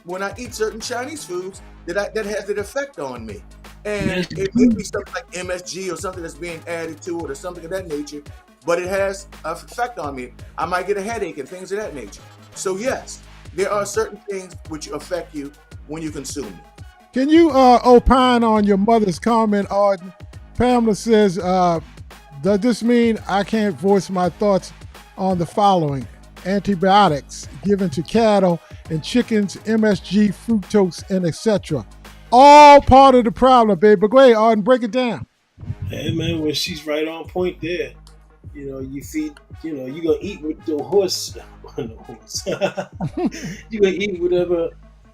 when I eat certain Chinese foods, that has an effect on me. And it may be something like MSG or something that's being added to it or something of that nature, but it has an effect on me. I might get a headache and things of that nature. So yes, there are certain things which affect you when you consume it. Can you opine on your mother's comment, Arden? Pamela says, does this mean I can't voice my thoughts on the following? Antibiotics given to cattle and chickens, MSG, fructose, and etc. All part of the problem, baby. But go ahead, Arden, break it down. Hey, man, well, she's right on point there. You feed, you're going to eat with the horse. You're going to eat whatever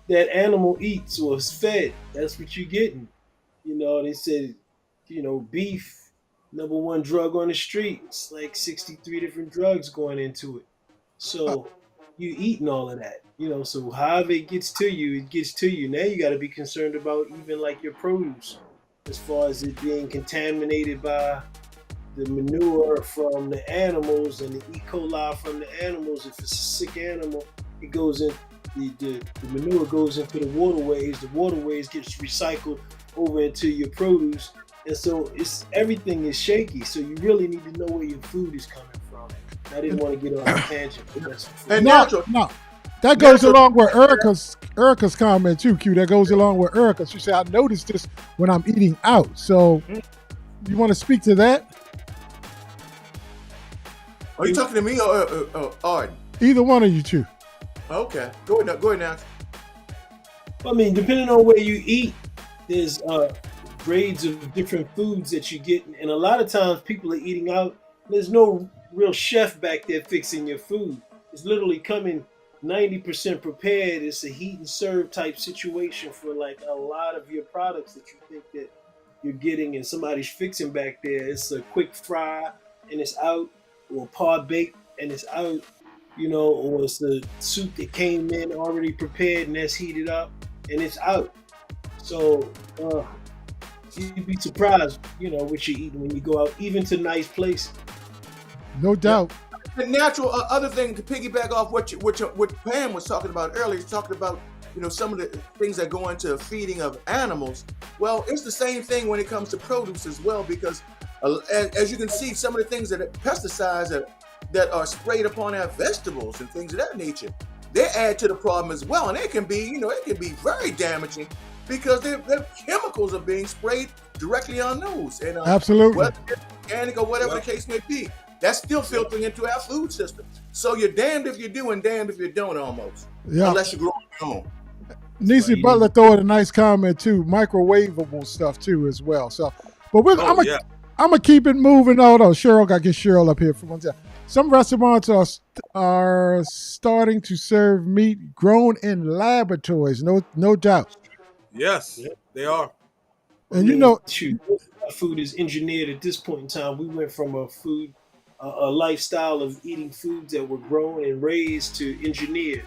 that animal eats or is fed. That's what you're getting. They said, beef, number one drug on the street. It's like 63 different drugs going into it. So you eating all of that, so however it gets to you, it gets to you. Now you got to be concerned about even like your produce, as far as it being contaminated by the manure from the animals and the E. coli from the animals. If it's a sick animal, it goes in, the manure goes into the waterways gets recycled over into your produce. And so everything is shaky. So you really need to know where your food is coming from. I didn't want to get on a tangent. And no, that goes along with Erica's comment too, Q. That goes along with Erica. She said, I noticed this when I'm eating out. So you want to speak to that? Are you talking to me or Arden? Either one of you two. Okay. Go ahead now. I mean, depending on where you eat, there's grades of different foods that you get. And a lot of times people are eating out. There's no real chef back there fixing your food. It's literally coming 90% prepared. It's a heat and serve type situation for like a lot of your products that you think that you're getting and somebody's fixing back there. It's a quick fry and it's out, or par baked and it's out, or it's the soup that came in already prepared and that's heated up and it's out. So you'd be surprised, what you're eating when you go out, even to nice places. No doubt. The natural other thing to piggyback off what Pam was talking about earlier, she's talking about some of the things that go into feeding of animals. Well, it's the same thing when it comes to produce as well, because as you can see, some of the things that pesticides that are sprayed upon our vegetables and things of that nature, they add to the problem as well, and it can be very damaging because their chemicals are being sprayed directly on those. And absolutely, whether it's organic or whatever the case may be, that's still filtering into our food system. So you're damned if you do and damned if you don't, almost. Yeah. Unless you grow your own. Nisi Butler throw in a nice comment too, microwavable stuff too as well. So, but I'm gonna keep it moving. Oh no, Cheryl, gotta get Cheryl up here for one second. Some restaurants are starting to serve meat grown in laboratories. No doubt. Yes, they are. And food is engineered at this point in time. We went from a lifestyle of eating foods that were grown and raised to engineered.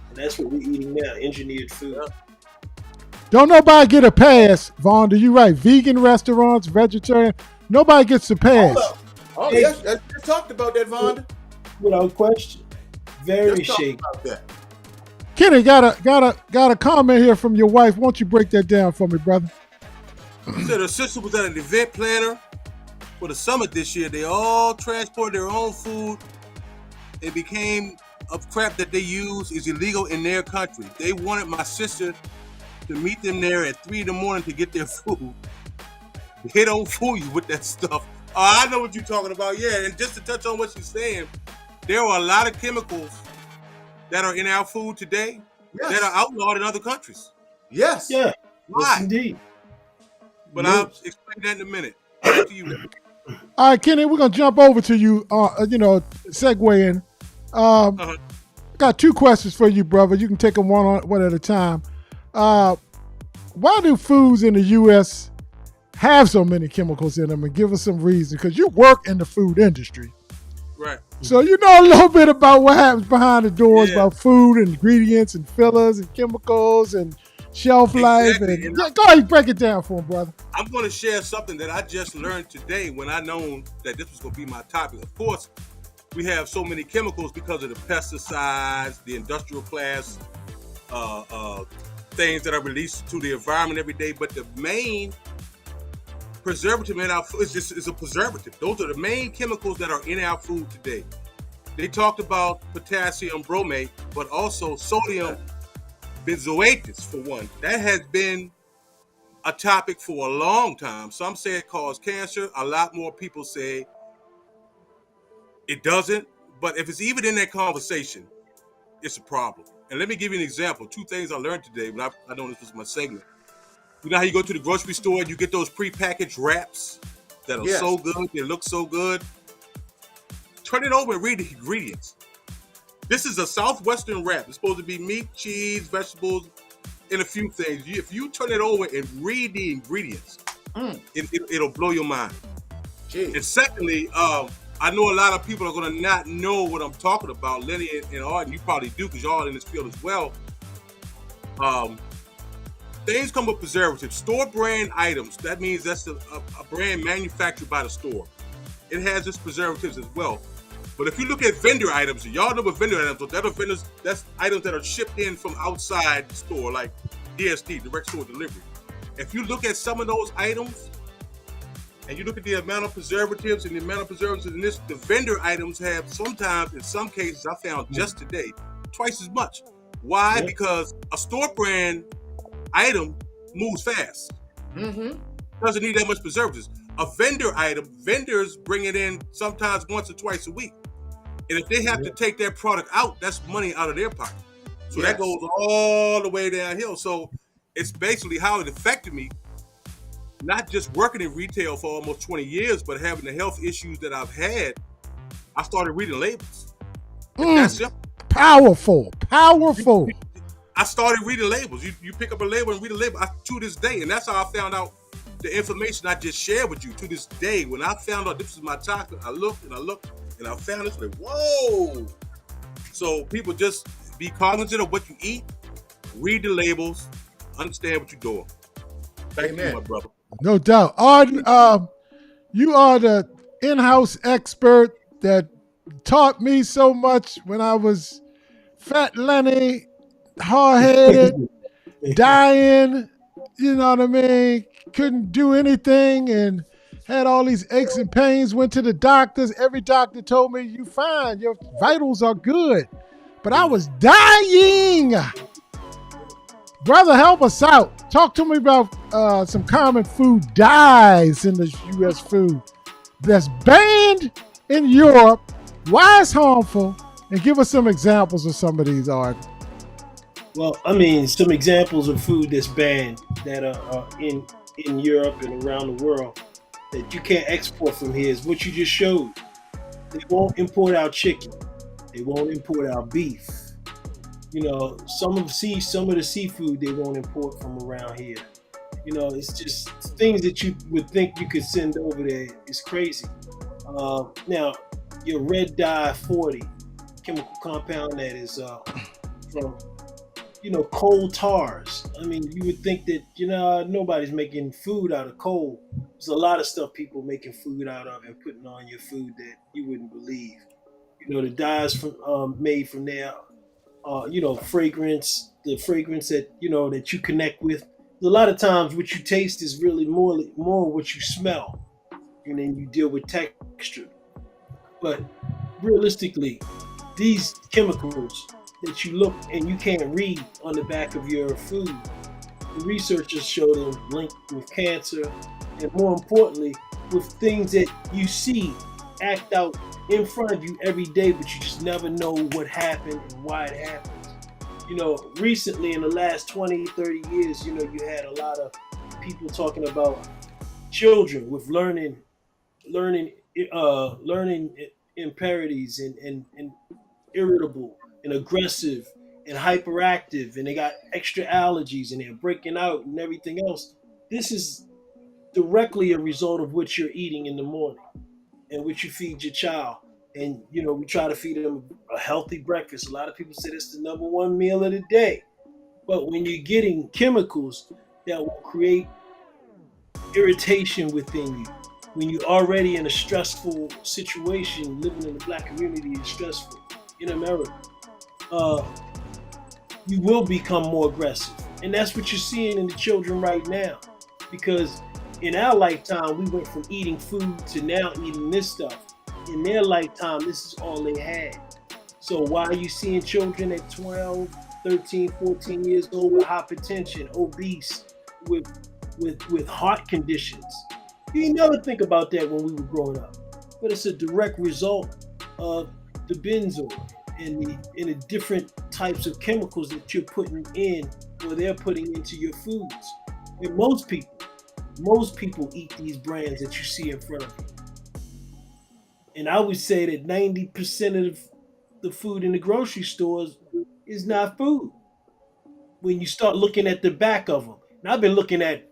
And that's what we're eating now, engineered food. Don't nobody get a pass, Vonda. You right. Vegan restaurants, vegetarian, nobody gets a pass. Oh, yes. I talked about that, Vonda. Without question. Very shaky. Kenny, got a comment here from your wife. Won't you break that down for me, brother? She said her sister was at an event planner for the summit this year. They all transported their own food. It became of crap that they use is illegal in their country. They wanted my sister to meet them there at 3 a.m. to get their food. They don't fool you with that stuff. I know what you're talking about. Yeah, and just to touch on what she's saying, there are a lot of chemicals that are in our food today that are outlawed in other countries. Yes. Yeah. Why? Yes, indeed. But I'll explain that in a minute. Back to you. All right, Kenny, we're gonna jump over to you. Segue in. Got 2 questions for you, brother. You can take them one at a time. Why do foods in the U.S. have so many chemicals in them? And give us some reason, because you work in the food industry. Right. So you know a little bit about what happens behind the doors about food and ingredients and fillers and chemicals and shelf life. And go ahead and break it down for him, brother. I'm going to share something that I just learned today when I known that this was going to be my topic. Of course, we have so many chemicals because of the pesticides, the industrial class things that are released to the environment every day. But the main preservative in our food is a preservative. Those are the main chemicals that are in our food today. They talked about potassium bromate, but also sodium benzoates for one. That has been a topic for a long time. Some say it causes cancer. A lot more people say it doesn't. But if it's even in that conversation, it's a problem. And let me give you an example. 2 things I learned today, but I know this was my segment. You know how you go to the grocery store and you get those prepackaged wraps that are so good, they look so good? Turn it over and read the ingredients. This is a Southwestern wrap. It's supposed to be meat, cheese, vegetables, and a few things. If you turn it over and read the ingredients, it'll blow your mind. Jeez. And secondly, I know a lot of people are going to not know what I'm talking about. Lenny and Arden, you probably do because y'all in this field as well. Things come with preservatives. Store brand items, that means that's a brand manufactured by the store. It has its preservatives as well. But if you look at vendor items, y'all know what vendor items are. That's items that are shipped in from outside the store, like DSD, direct store delivery. If you look at some of those items, and you look at the amount of preservatives and the amount of preservatives in this, the vendor items have sometimes, in some cases, I found just today, twice as much. Why? Yeah. Because a store brand item moves fast. Doesn't need that much preservatives. A vendor item, vendors bring it in sometimes once or twice a week. And if they have to take that product out, that's money out of their pocket. So that goes all the way downhill. So it's basically how it affected me, not just working in retail for almost 20 years, but having the health issues that I've had. I started reading labels. That's simple. Powerful. I started reading labels. You pick up a label and read a label to this day. And that's how I found out the information I just shared with you. To this day, when I found out this was my topic, I looked and I found this like, whoa. So people just be cognizant of what you eat, read the labels, understand what you're doing. Thank you, my brother. No doubt. Arden, you are the in-house expert that taught me so much when I was Fat Lenny, hard-headed, dying, you know what I mean? Couldn't do anything and had all these aches and pains, went to the doctors. Every doctor told me, you fine, your vitals are good. But I was dying. Brother, help us out. Talk to me about some common food dyes in the U.S. food that's banned in Europe. Why it's harmful? And give us some examples of some of these, Art. Well, I mean, some examples of food that's banned that are in Europe and around the world that you can't export from here is what you just showed. They won't import our chicken. They won't import our beef. You know, some of the seafood they won't import from around here. You know, it's just things that you would think you could send over there. It's crazy. Now, your red dye 40 chemical compound that is from, coal tars. I mean, you would think that, nobody's making food out of coal. There's a lot of stuff people making food out of and putting on your food that you wouldn't believe. The dyes from made from there, fragrance, the fragrance that, that you connect with. A lot of times what you taste is really more what you smell, and then you deal with texture. But realistically, these chemicals that you look and you can't read on the back of your food, the researchers show them linked with cancer, and more importantly, with things that you see act out in front of you every day, but you just never know what happened and why it happens. Recently in the last 20, 30 years, you had a lot of people talking about children with learning imparities and irritable and aggressive and hyperactive, and they got extra allergies and they're breaking out and everything else. This is directly a result of what you're eating in the morning and what you feed your child. And, we try to feed them a healthy breakfast. A lot of people say it's the number one meal of the day. But when you're getting chemicals that will create irritation within you, when you're already in a stressful situation, living in the Black community is stressful in America, you will become more aggressive. And that's what you're seeing in the children right now. Because in our lifetime, we went from eating food to now eating this stuff. In their lifetime, this is all they had. So why are you seeing children at 12, 13, 14 years old with hypertension, obese, with heart conditions? You never think about that when we were growing up. But it's a direct result of the benzoin and the different types of chemicals that you're putting in or they're putting into your foods. And most people eat these brands that you see in front of you. And I would say that 90% of the food in the grocery stores is not food. When you start looking at the back of them, and I've been looking at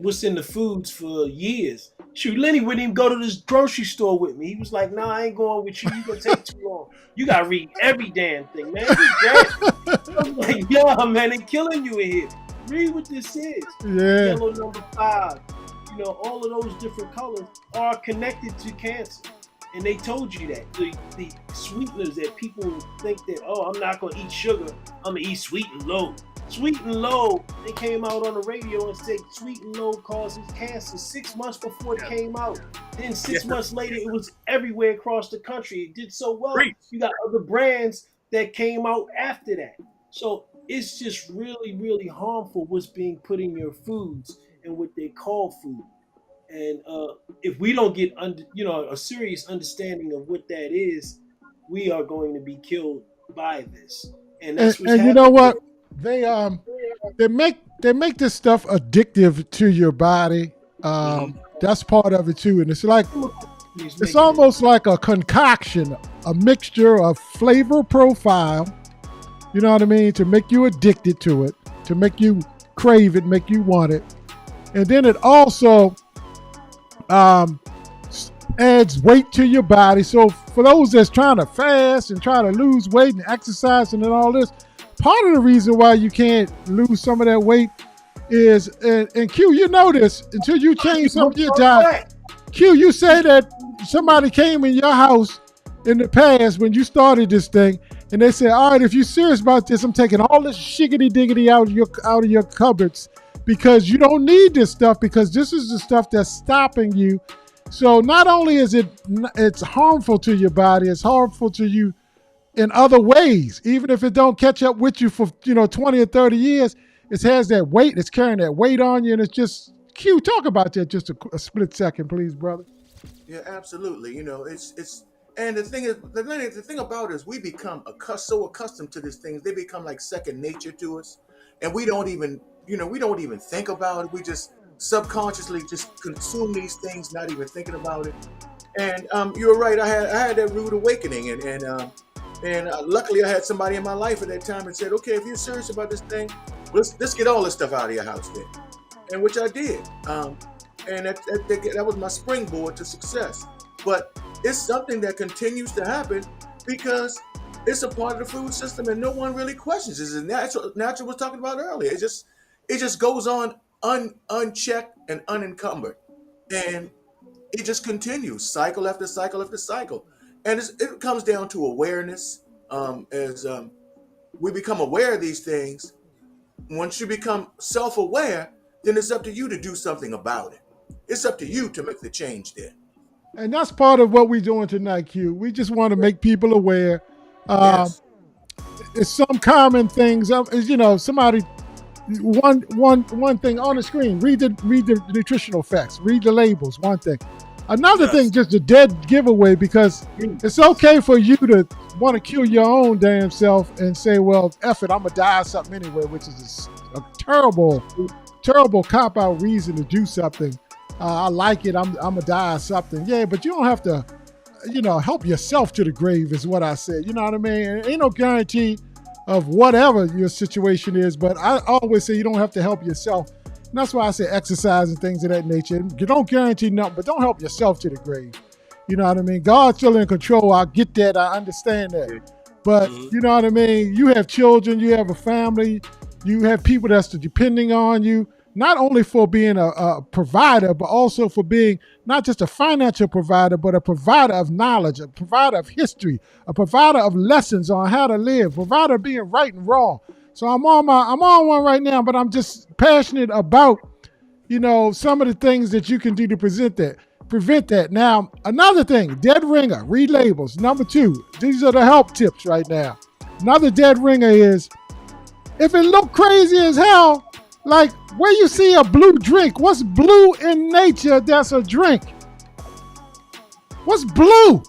what's in the foods for years. Shoot, Lenny wouldn't even go to this grocery store with me. He was like, "Nah, I ain't going with you. You gonna take too long. You gotta read every damn thing, man." I was like, "Yeah, man, they killing you in here. Read what this is." Yeah. Yellow number 5. All of those different colors are connected to cancer. And they told you that. The sweeteners that people think that, I'm not going to eat sugar, I'm going to eat sweet and low. Sweet and low, they came out on the radio and said sweet and low causes cancer 6 months before it came out. Then 6 months later, it was everywhere across the country. It did so well. You got other brands that came out after that. So it's just really, really harmful what's being put in your foods and what they call food. And if we don't get a serious understanding of what that is, we are going to be killed by this. And that's what's happening. You know what? They make this stuff addictive to your body. That's part of it too. And it's almost like a concoction, a mixture of flavor profile, you know what I mean, to make you addicted to it, to make you crave it, make you want it. And then it also adds weight to your body. So for those that's trying to fast and try to lose weight and exercise and all this, part of the reason why you can't lose some of that weight is, and Q, you know this, until you change some of your diet. Q, you say that somebody came in your house in the past when you started this thing, and they said, all right, if you're serious about this, I'm taking all this shiggity diggity out of your cupboards because you don't need this stuff, because this is the stuff that's stopping you. So not only is it's harmful to your body, it's harmful to you in other ways. Even if it don't catch up with you for 20 or 30 years, it has that weight, it's carrying that weight on you, and it's just, Q, talk about that just a split second, please, brother. Yeah, absolutely. It's and the thing about it is we become so accustomed to these things, they become like second nature to us, and we don't even think about it. We just subconsciously just consume these things, not even thinking about it. And you're right. I had that rude awakening, and luckily I had somebody in my life at that time and said, okay, if you're serious about this thing, let's get all this stuff out of your house then, and which I did. And that was my springboard to success. But it's something that continues to happen because it's a part of the food system and no one really questions it. As Natural was talking about earlier, it just goes on unchecked and unencumbered, and it just continues cycle after cycle after cycle. And it comes down to awareness. As we become aware of these things, once you become self-aware, then it's up to you to do something about it. It's up to you to make the change there. And that's part of what we're doing tonight, Q. We just want to make people aware. Yes. It's some common things. Somebody, one thing on the screen. Read the nutritional facts. Read the labels. One thing. Another thing, just a dead giveaway, because it's okay for you to want to kill your own damn self and say, well, F it, I'm going to die of something anyway, which is a terrible cop-out reason to do something. I like it, I'm going to die of something. Yeah, but you don't have to, help yourself to the grave is what I said. You know what I mean? And ain't no guarantee of whatever your situation is, but I always say you don't have to help yourself. And that's why I say exercise and things of that nature. You don't guarantee nothing, but don't help yourself to the grave. You know what I mean? God's still in control. I get that. I understand that. But you know what I mean? You have children. You have a family. You have people that's depending on you, not only for being a provider, but also for being not just a financial provider, but a provider of knowledge, a provider of history, a provider of lessons on how to live, a provider of being right and wrong. So I'm on one right now, but I'm just passionate about, some of the things that you can do to prevent that. Now, another thing, dead ringer, read labels. Number 2, these are the help tips right now. Another dead ringer is, if it look crazy as hell, like where you see a blue drink, what's blue in nature that's a drink? What's blue?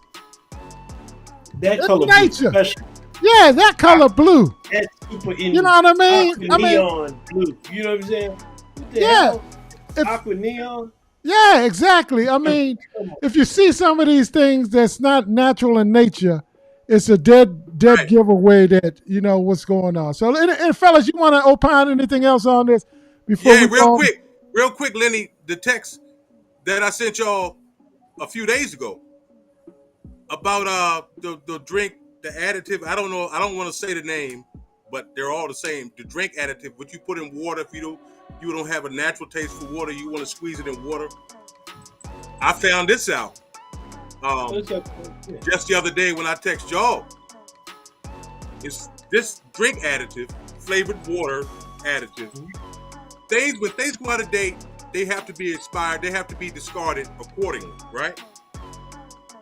That in color nature. Special. Yeah, that color blue. That's super in. You know what I mean? Neon blue. You know what I'm saying? What the hell? Aqua neon. Yeah, exactly. I mean, if you see some of these things that's not natural in nature, it's a dead giveaway that what's going on. So, and fellas, you want to opine anything else on this before? Yeah, real quick, Lenny. The text that I sent y'all a few days ago about the drink. The additive, I don't know, I don't want to say the name, but they're all the same. The drink additive, what you put in water, if you don't have a natural taste for water, you want to squeeze it in water. I found this out just the other day when I text y'all. It's this drink additive, flavored water additive. When things go out of date, they have to be expired, they have to be discarded accordingly, right?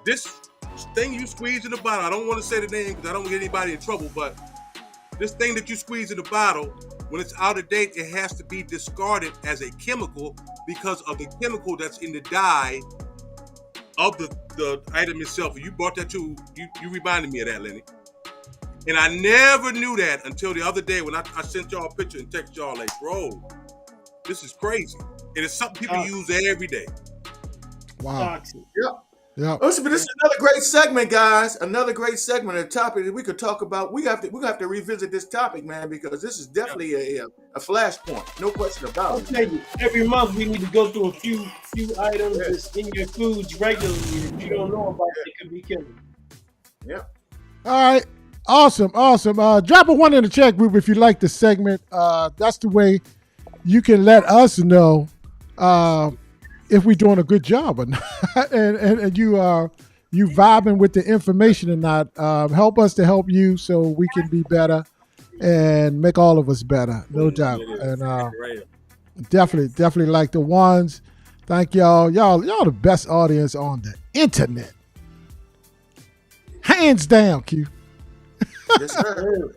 This thing you squeeze in the bottle, I don't want to say the name because I don't want to get anybody in trouble, but this thing that you squeeze in the bottle, when it's out of date, it has to be discarded as a chemical because of the chemical that's in the dye of the item itself. You brought that to, you reminded me of that, Lenny. And I never knew that until the other day when I sent y'all a picture and text y'all like, bro, this is crazy. And it's something people use every day. Wow. Yeah. Yeah. Oh, but this is another great segment, guys. Another great segment. A topic that we could talk about. We have to revisit this topic, man, because this is definitely a flashpoint. No question about I'll it. tell you, every month we need to go through a few items that's in your foods regularly. If you don't know about it, it could be killing. Yeah. All right. Awesome. Drop a 1 in the chat group if you like the segment. That's the way you can let us know if we're doing a good job or not, and you vibing with the information or not. Help us to help you so we can be better and make all of us better, no doubt. And definitely like the ones. Thank y'all. Y'all the best audience on the internet. Hands down, Q. Yes, sir.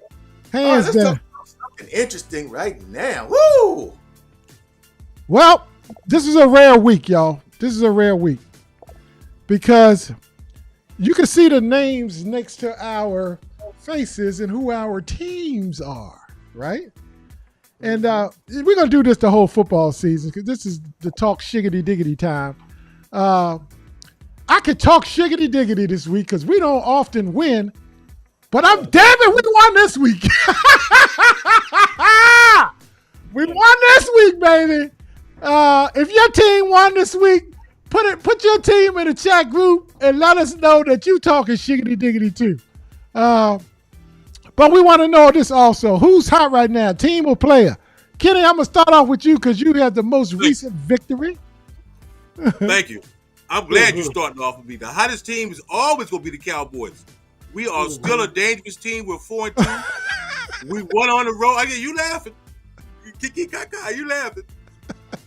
Hands let's down. talk about something interesting right now. Woo! Well, this is a rare week, y'all. This is a rare week because you can see the names next to our faces and who our teams are, right? And we're going to do this the whole football season because this is the talk shiggity diggity time. I could talk shiggity diggity this week because we don't often win, but I'm damn it, we won this week. We won this week, baby. If your team won this week, put your team in the chat group and let us know that you talking shiggity diggity too. But we want to know this also. Who's hot right now, team or player? Kenny, I'm going to start off with you because you had the most recent victory. Thank you. I'm glad you're starting off with me. The hottest team is always going to be the Cowboys. We are still a dangerous team. We're 4-2. We won on the road. You laughing. Kiki Kaka, you laughing.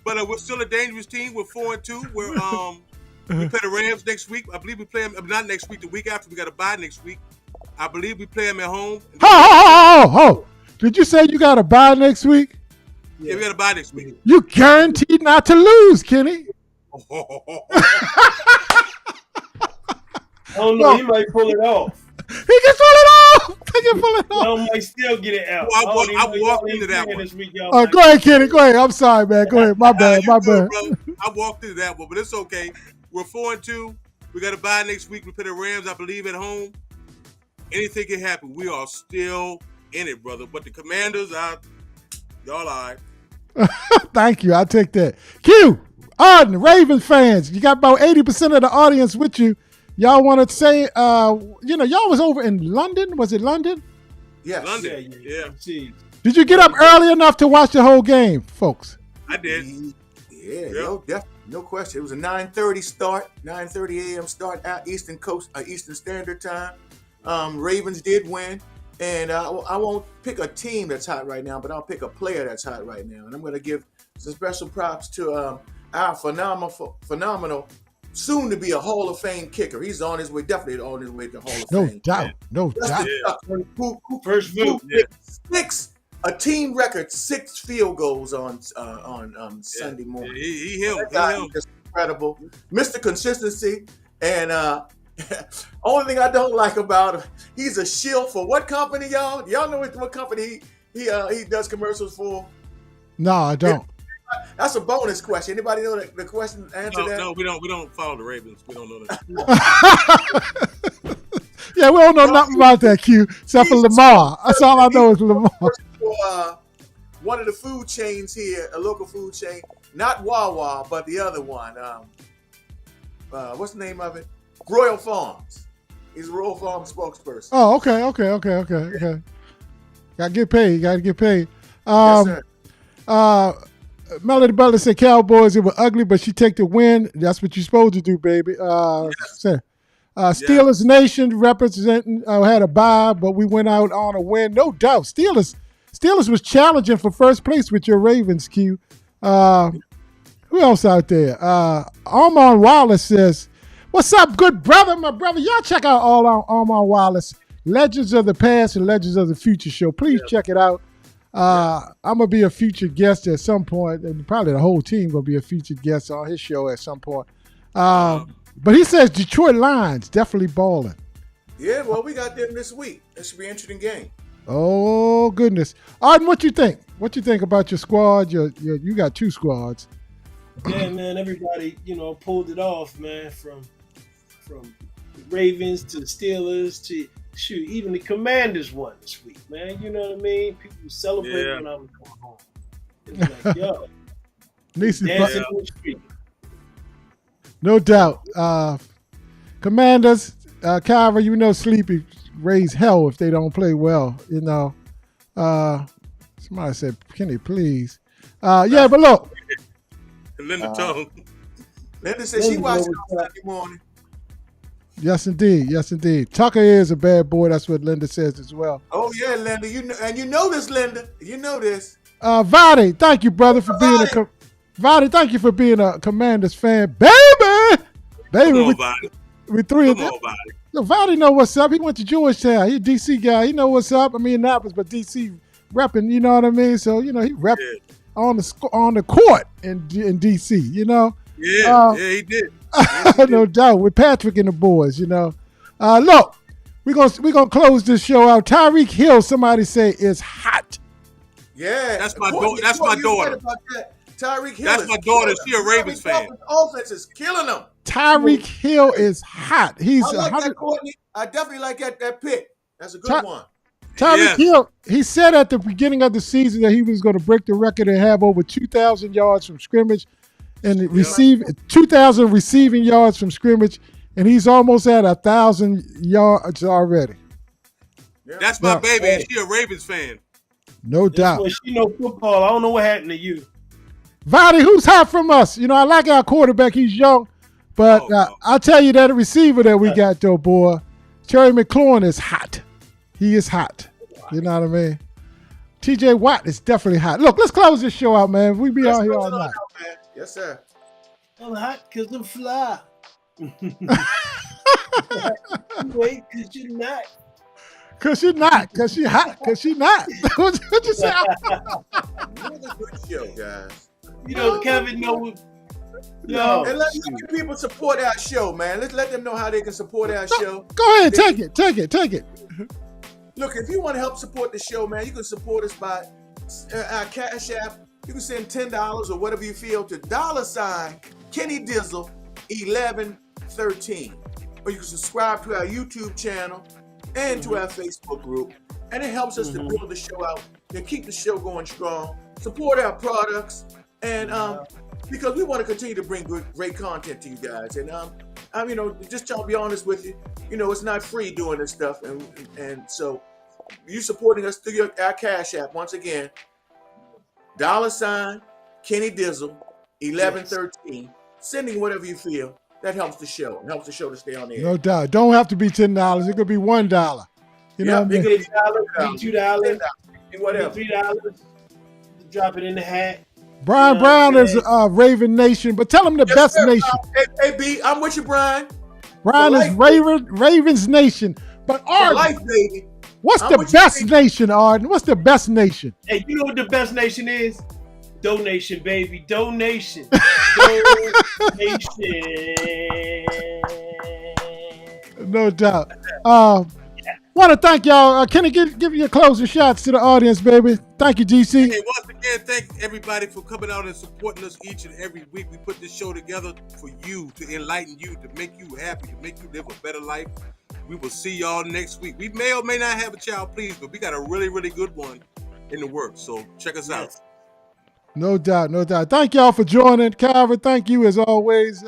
But we're still a dangerous team. We're 4-2. We play the Rams next week. I believe we play them, not next week, the week after. We got a bye next week. I believe we play them at home. Oh. Did you say you got a bye next week? Yeah, we got a bye next week. You guaranteed not to lose, Kenny. Oh no, he might pull it off. He can pull it off. Y'all might still get it out. I walked into that one. Go ahead, Kenny. Go ahead. I'm sorry, man. Go ahead. My bad. Bro. I walked into that one, but it's okay. We're 4-2. We got a bye next week. We play the Rams, I believe, at home. Anything can happen. We are still in it, brother. But the Commanders, y'all all right. Thank you. I'll take that. Q, Arden, Ravens fans, you got about 80% of the audience with you. Y'all want to say, y'all was over in London. Was it London? Yes. London. Yeah. Did you get up early enough to watch the whole game, folks? I did. Yeah. No question. It was a 9:30 start, 9:30 a.m. start out Eastern Standard Time. Ravens did win. And I won't pick a team that's hot right now, but I'll pick a player that's hot right now. And I'm going to give some special props to our phenomenal, soon to be a Hall of Fame kicker. He's on his way, definitely on his way to Hall of Fame. No doubt. First move. A team record 6 field goals on Sunday morning. He's just incredible. Mr. Consistency. And only thing I don't like about him, he's a shill for what company, y'all? Y'all know what company he does commercials for? No, I don't. That's a bonus question. Anybody know the question answer that? No, we don't follow the Ravens. We don't know that. Yeah, we don't know nothing about that, Q, except for Lamar. That's all I know is Lamar. One of the food chains here, a local food chain, not Wawa, but the other one. What's the name of it? Royal Farms. He's a Royal Farms spokesperson. Oh, okay. Gotta get paid. Yes, sir. Melody Butler said Cowboys, it was ugly, but she take the win. That's what you're supposed to do, baby. Steelers Nation representing had a bye, but we went out on a win. No doubt. Steelers was challenging for first place with your Ravens, Q. Who else out there? Armand Wallace says, what's up, good brother, my brother? Y'all check out all on Armand Wallace, Legends of the Past and Legends of the Future show. Please check it out. I'm going to be a featured guest at some point, and probably the whole team will be a featured guest on his show at some point. But he says Detroit Lions definitely balling. Yeah, well, we got them this week. It should be an interesting game. Oh, goodness. Arden, what you think? What you think about your squad? You got 2 squads. Yeah, man, everybody, pulled it off, man, from from the Ravens to the Steelers to shoot, even the Commanders won this week, man. You know what I mean? People celebrate when I was going home. It was like, yo, dancing on the street. No doubt. Commanders, Kyra, you know Sleepy raise hell if they don't play well, you know. Somebody said, Kenny, please. Yeah, but look. Linda told. Linda said she watched it on Sunday morning. Yes, indeed. Yes, indeed. Tucker is a bad boy. That's what Linda says as well. Oh, yeah, Linda. You know this, Linda. You know this. Vadi, thank you, brother, for being Vadi, thank you for being a Commanders fan. Baby! We three of them. No, Vadi know what's up. He went to Georgetown. He a DC guy. He know what's up. I mean, Annapolis, but DC repping, you know what I mean? So, you know, he repped on the court in DC, you know? Yeah, he did. No doubt, with Patrick and the boys, you know. Look, we're gonna close this show out. Tyreek Hill, somebody say, is hot. Yeah, that's my daughter. That's my daughter. Tyreek Hill. That's my daughter. She a Ravens fan. Offense is killing them. Tyreek Hill is hot. He's I like that, Courtney. I definitely like that pick. That's a good one. Tyreek Hill, he said at the beginning of the season that he was going to break the record and have over 2,000 yards from scrimmage and receive 2,000 receiving yards from scrimmage, and he's almost at 1,000 yards already. That's my baby, and she a Ravens fan. No doubt. Well, she know football. I don't know what happened to you. Vadi, who's hot from us? You know, I like our quarterback. He's young. But I'll tell you that receiver that we got, though, boy, Terry McLaurin is hot. He is hot. You know what I mean? TJ Watt is definitely hot. Look, let's close this show out, man. We be out here all night. Yes, sir. I'm hot because I'm fly. Wait, because you're not. Because you're not. Because she hot. Because she not. What you say? Another good show, guys. You know, Kevin, no. And let people support our show, man. Let's let them know how they can support our show. Go ahead, take it. Look, if you want to help support the show, man, you can support us by our Cash App. You can send $10 or whatever you feel to $ Kenny Dizzle 1113, or you can subscribe to our YouTube channel and to our Facebook group, and it helps us to build the show out and keep the show going strong. Support our products, and because we want to continue to bring great content to you guys. And I'm, you know, just trying to be honest with you, you know, it's not free doing this stuff, and so you supporting us through our Cash App once again, $ Kenny Dizzle 1113, sending whatever you feel. That helps the show. It helps the show to stay on the air. No doubt. Don't have to be $10. It could be $1. You know what I mean? $2, whatever. $3. Drop it in the hat. Brian Brown is Raven Nation, but tell him the best nation. Hey, B, I'm with you, Brian. Brian is Ravens Nation. But Arden, life, baby. What's the best nation, Arden? What's the best nation? Hey, you know what the best nation is? Donation, baby. Donation. No doubt. Want to thank y'all. Kenny, give your closing shots to the audience, baby. Thank you, GC. Hey, once again, thank everybody for coming out and supporting us each and every week. We put this show together for you, to enlighten you, to make you happy, to make you live a better life. We will see y'all next week. We may or may not have a child, please, but we got a really, really good one in the works. So check us out. No doubt, no doubt. Thank y'all for joining. Calvin, thank you as always.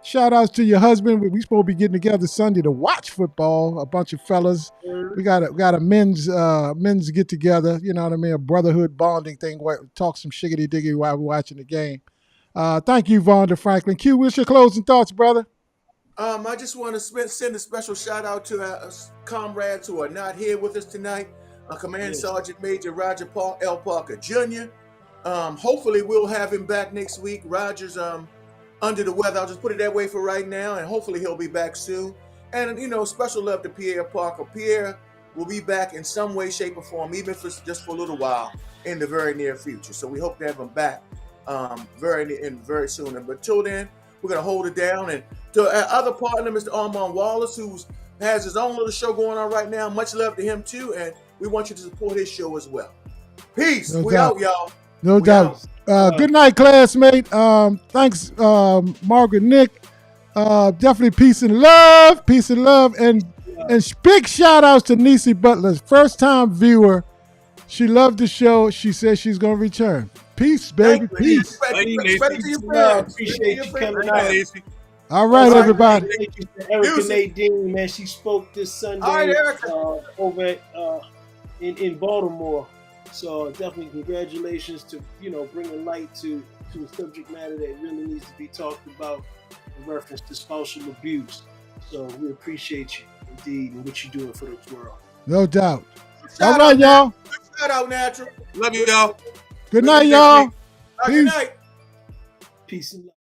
Shout outs to your husband. We supposed to be getting together Sunday to watch football. A bunch of fellas. We got a men's get together. You know what I mean? A brotherhood bonding thing. Talk some shiggity diggity while we're watching the game. Thank you, Vonda Franklin. Q, what's your closing thoughts, brother? I just want to send a special shout out to our comrades who are not here with us tonight. Command Sergeant Major Roger L. Parker Jr. Hopefully we'll have him back next week. Roger's under the weather. I'll just put it that way for right now, and hopefully he'll be back soon. And, you know, special love to Pierre Parker. Pierre will be back in some way, shape, or form, even if it's just for a little while in the very near future. So we hope to have him back very soon. But till then, we're going to hold it down. And to our other partner, Mr. Armand Wallace, who has his own little show going on right now, much love to him too. And we want you to support his show as well. Peace. We out, y'all. No doubt. Good night, classmate. Thanks, Margaret, Nick, Definitely peace and love, and big shout outs to Niecy Butler, first time viewer. She loved the show. She says she's gonna return. Peace, baby. Peace. Appreciate you coming out. All right, everybody. Thank you to Erica Nadine, man. She spoke this Sunday over at, in Baltimore. So definitely congratulations to bringing light to a subject matter that really needs to be talked about in reference to spousal abuse. So we appreciate you indeed and what you're doing for this world. No doubt. All right, y'all. Shout out, Natural. Love you, y'all. Good night, y'all. Good night. Peace and love.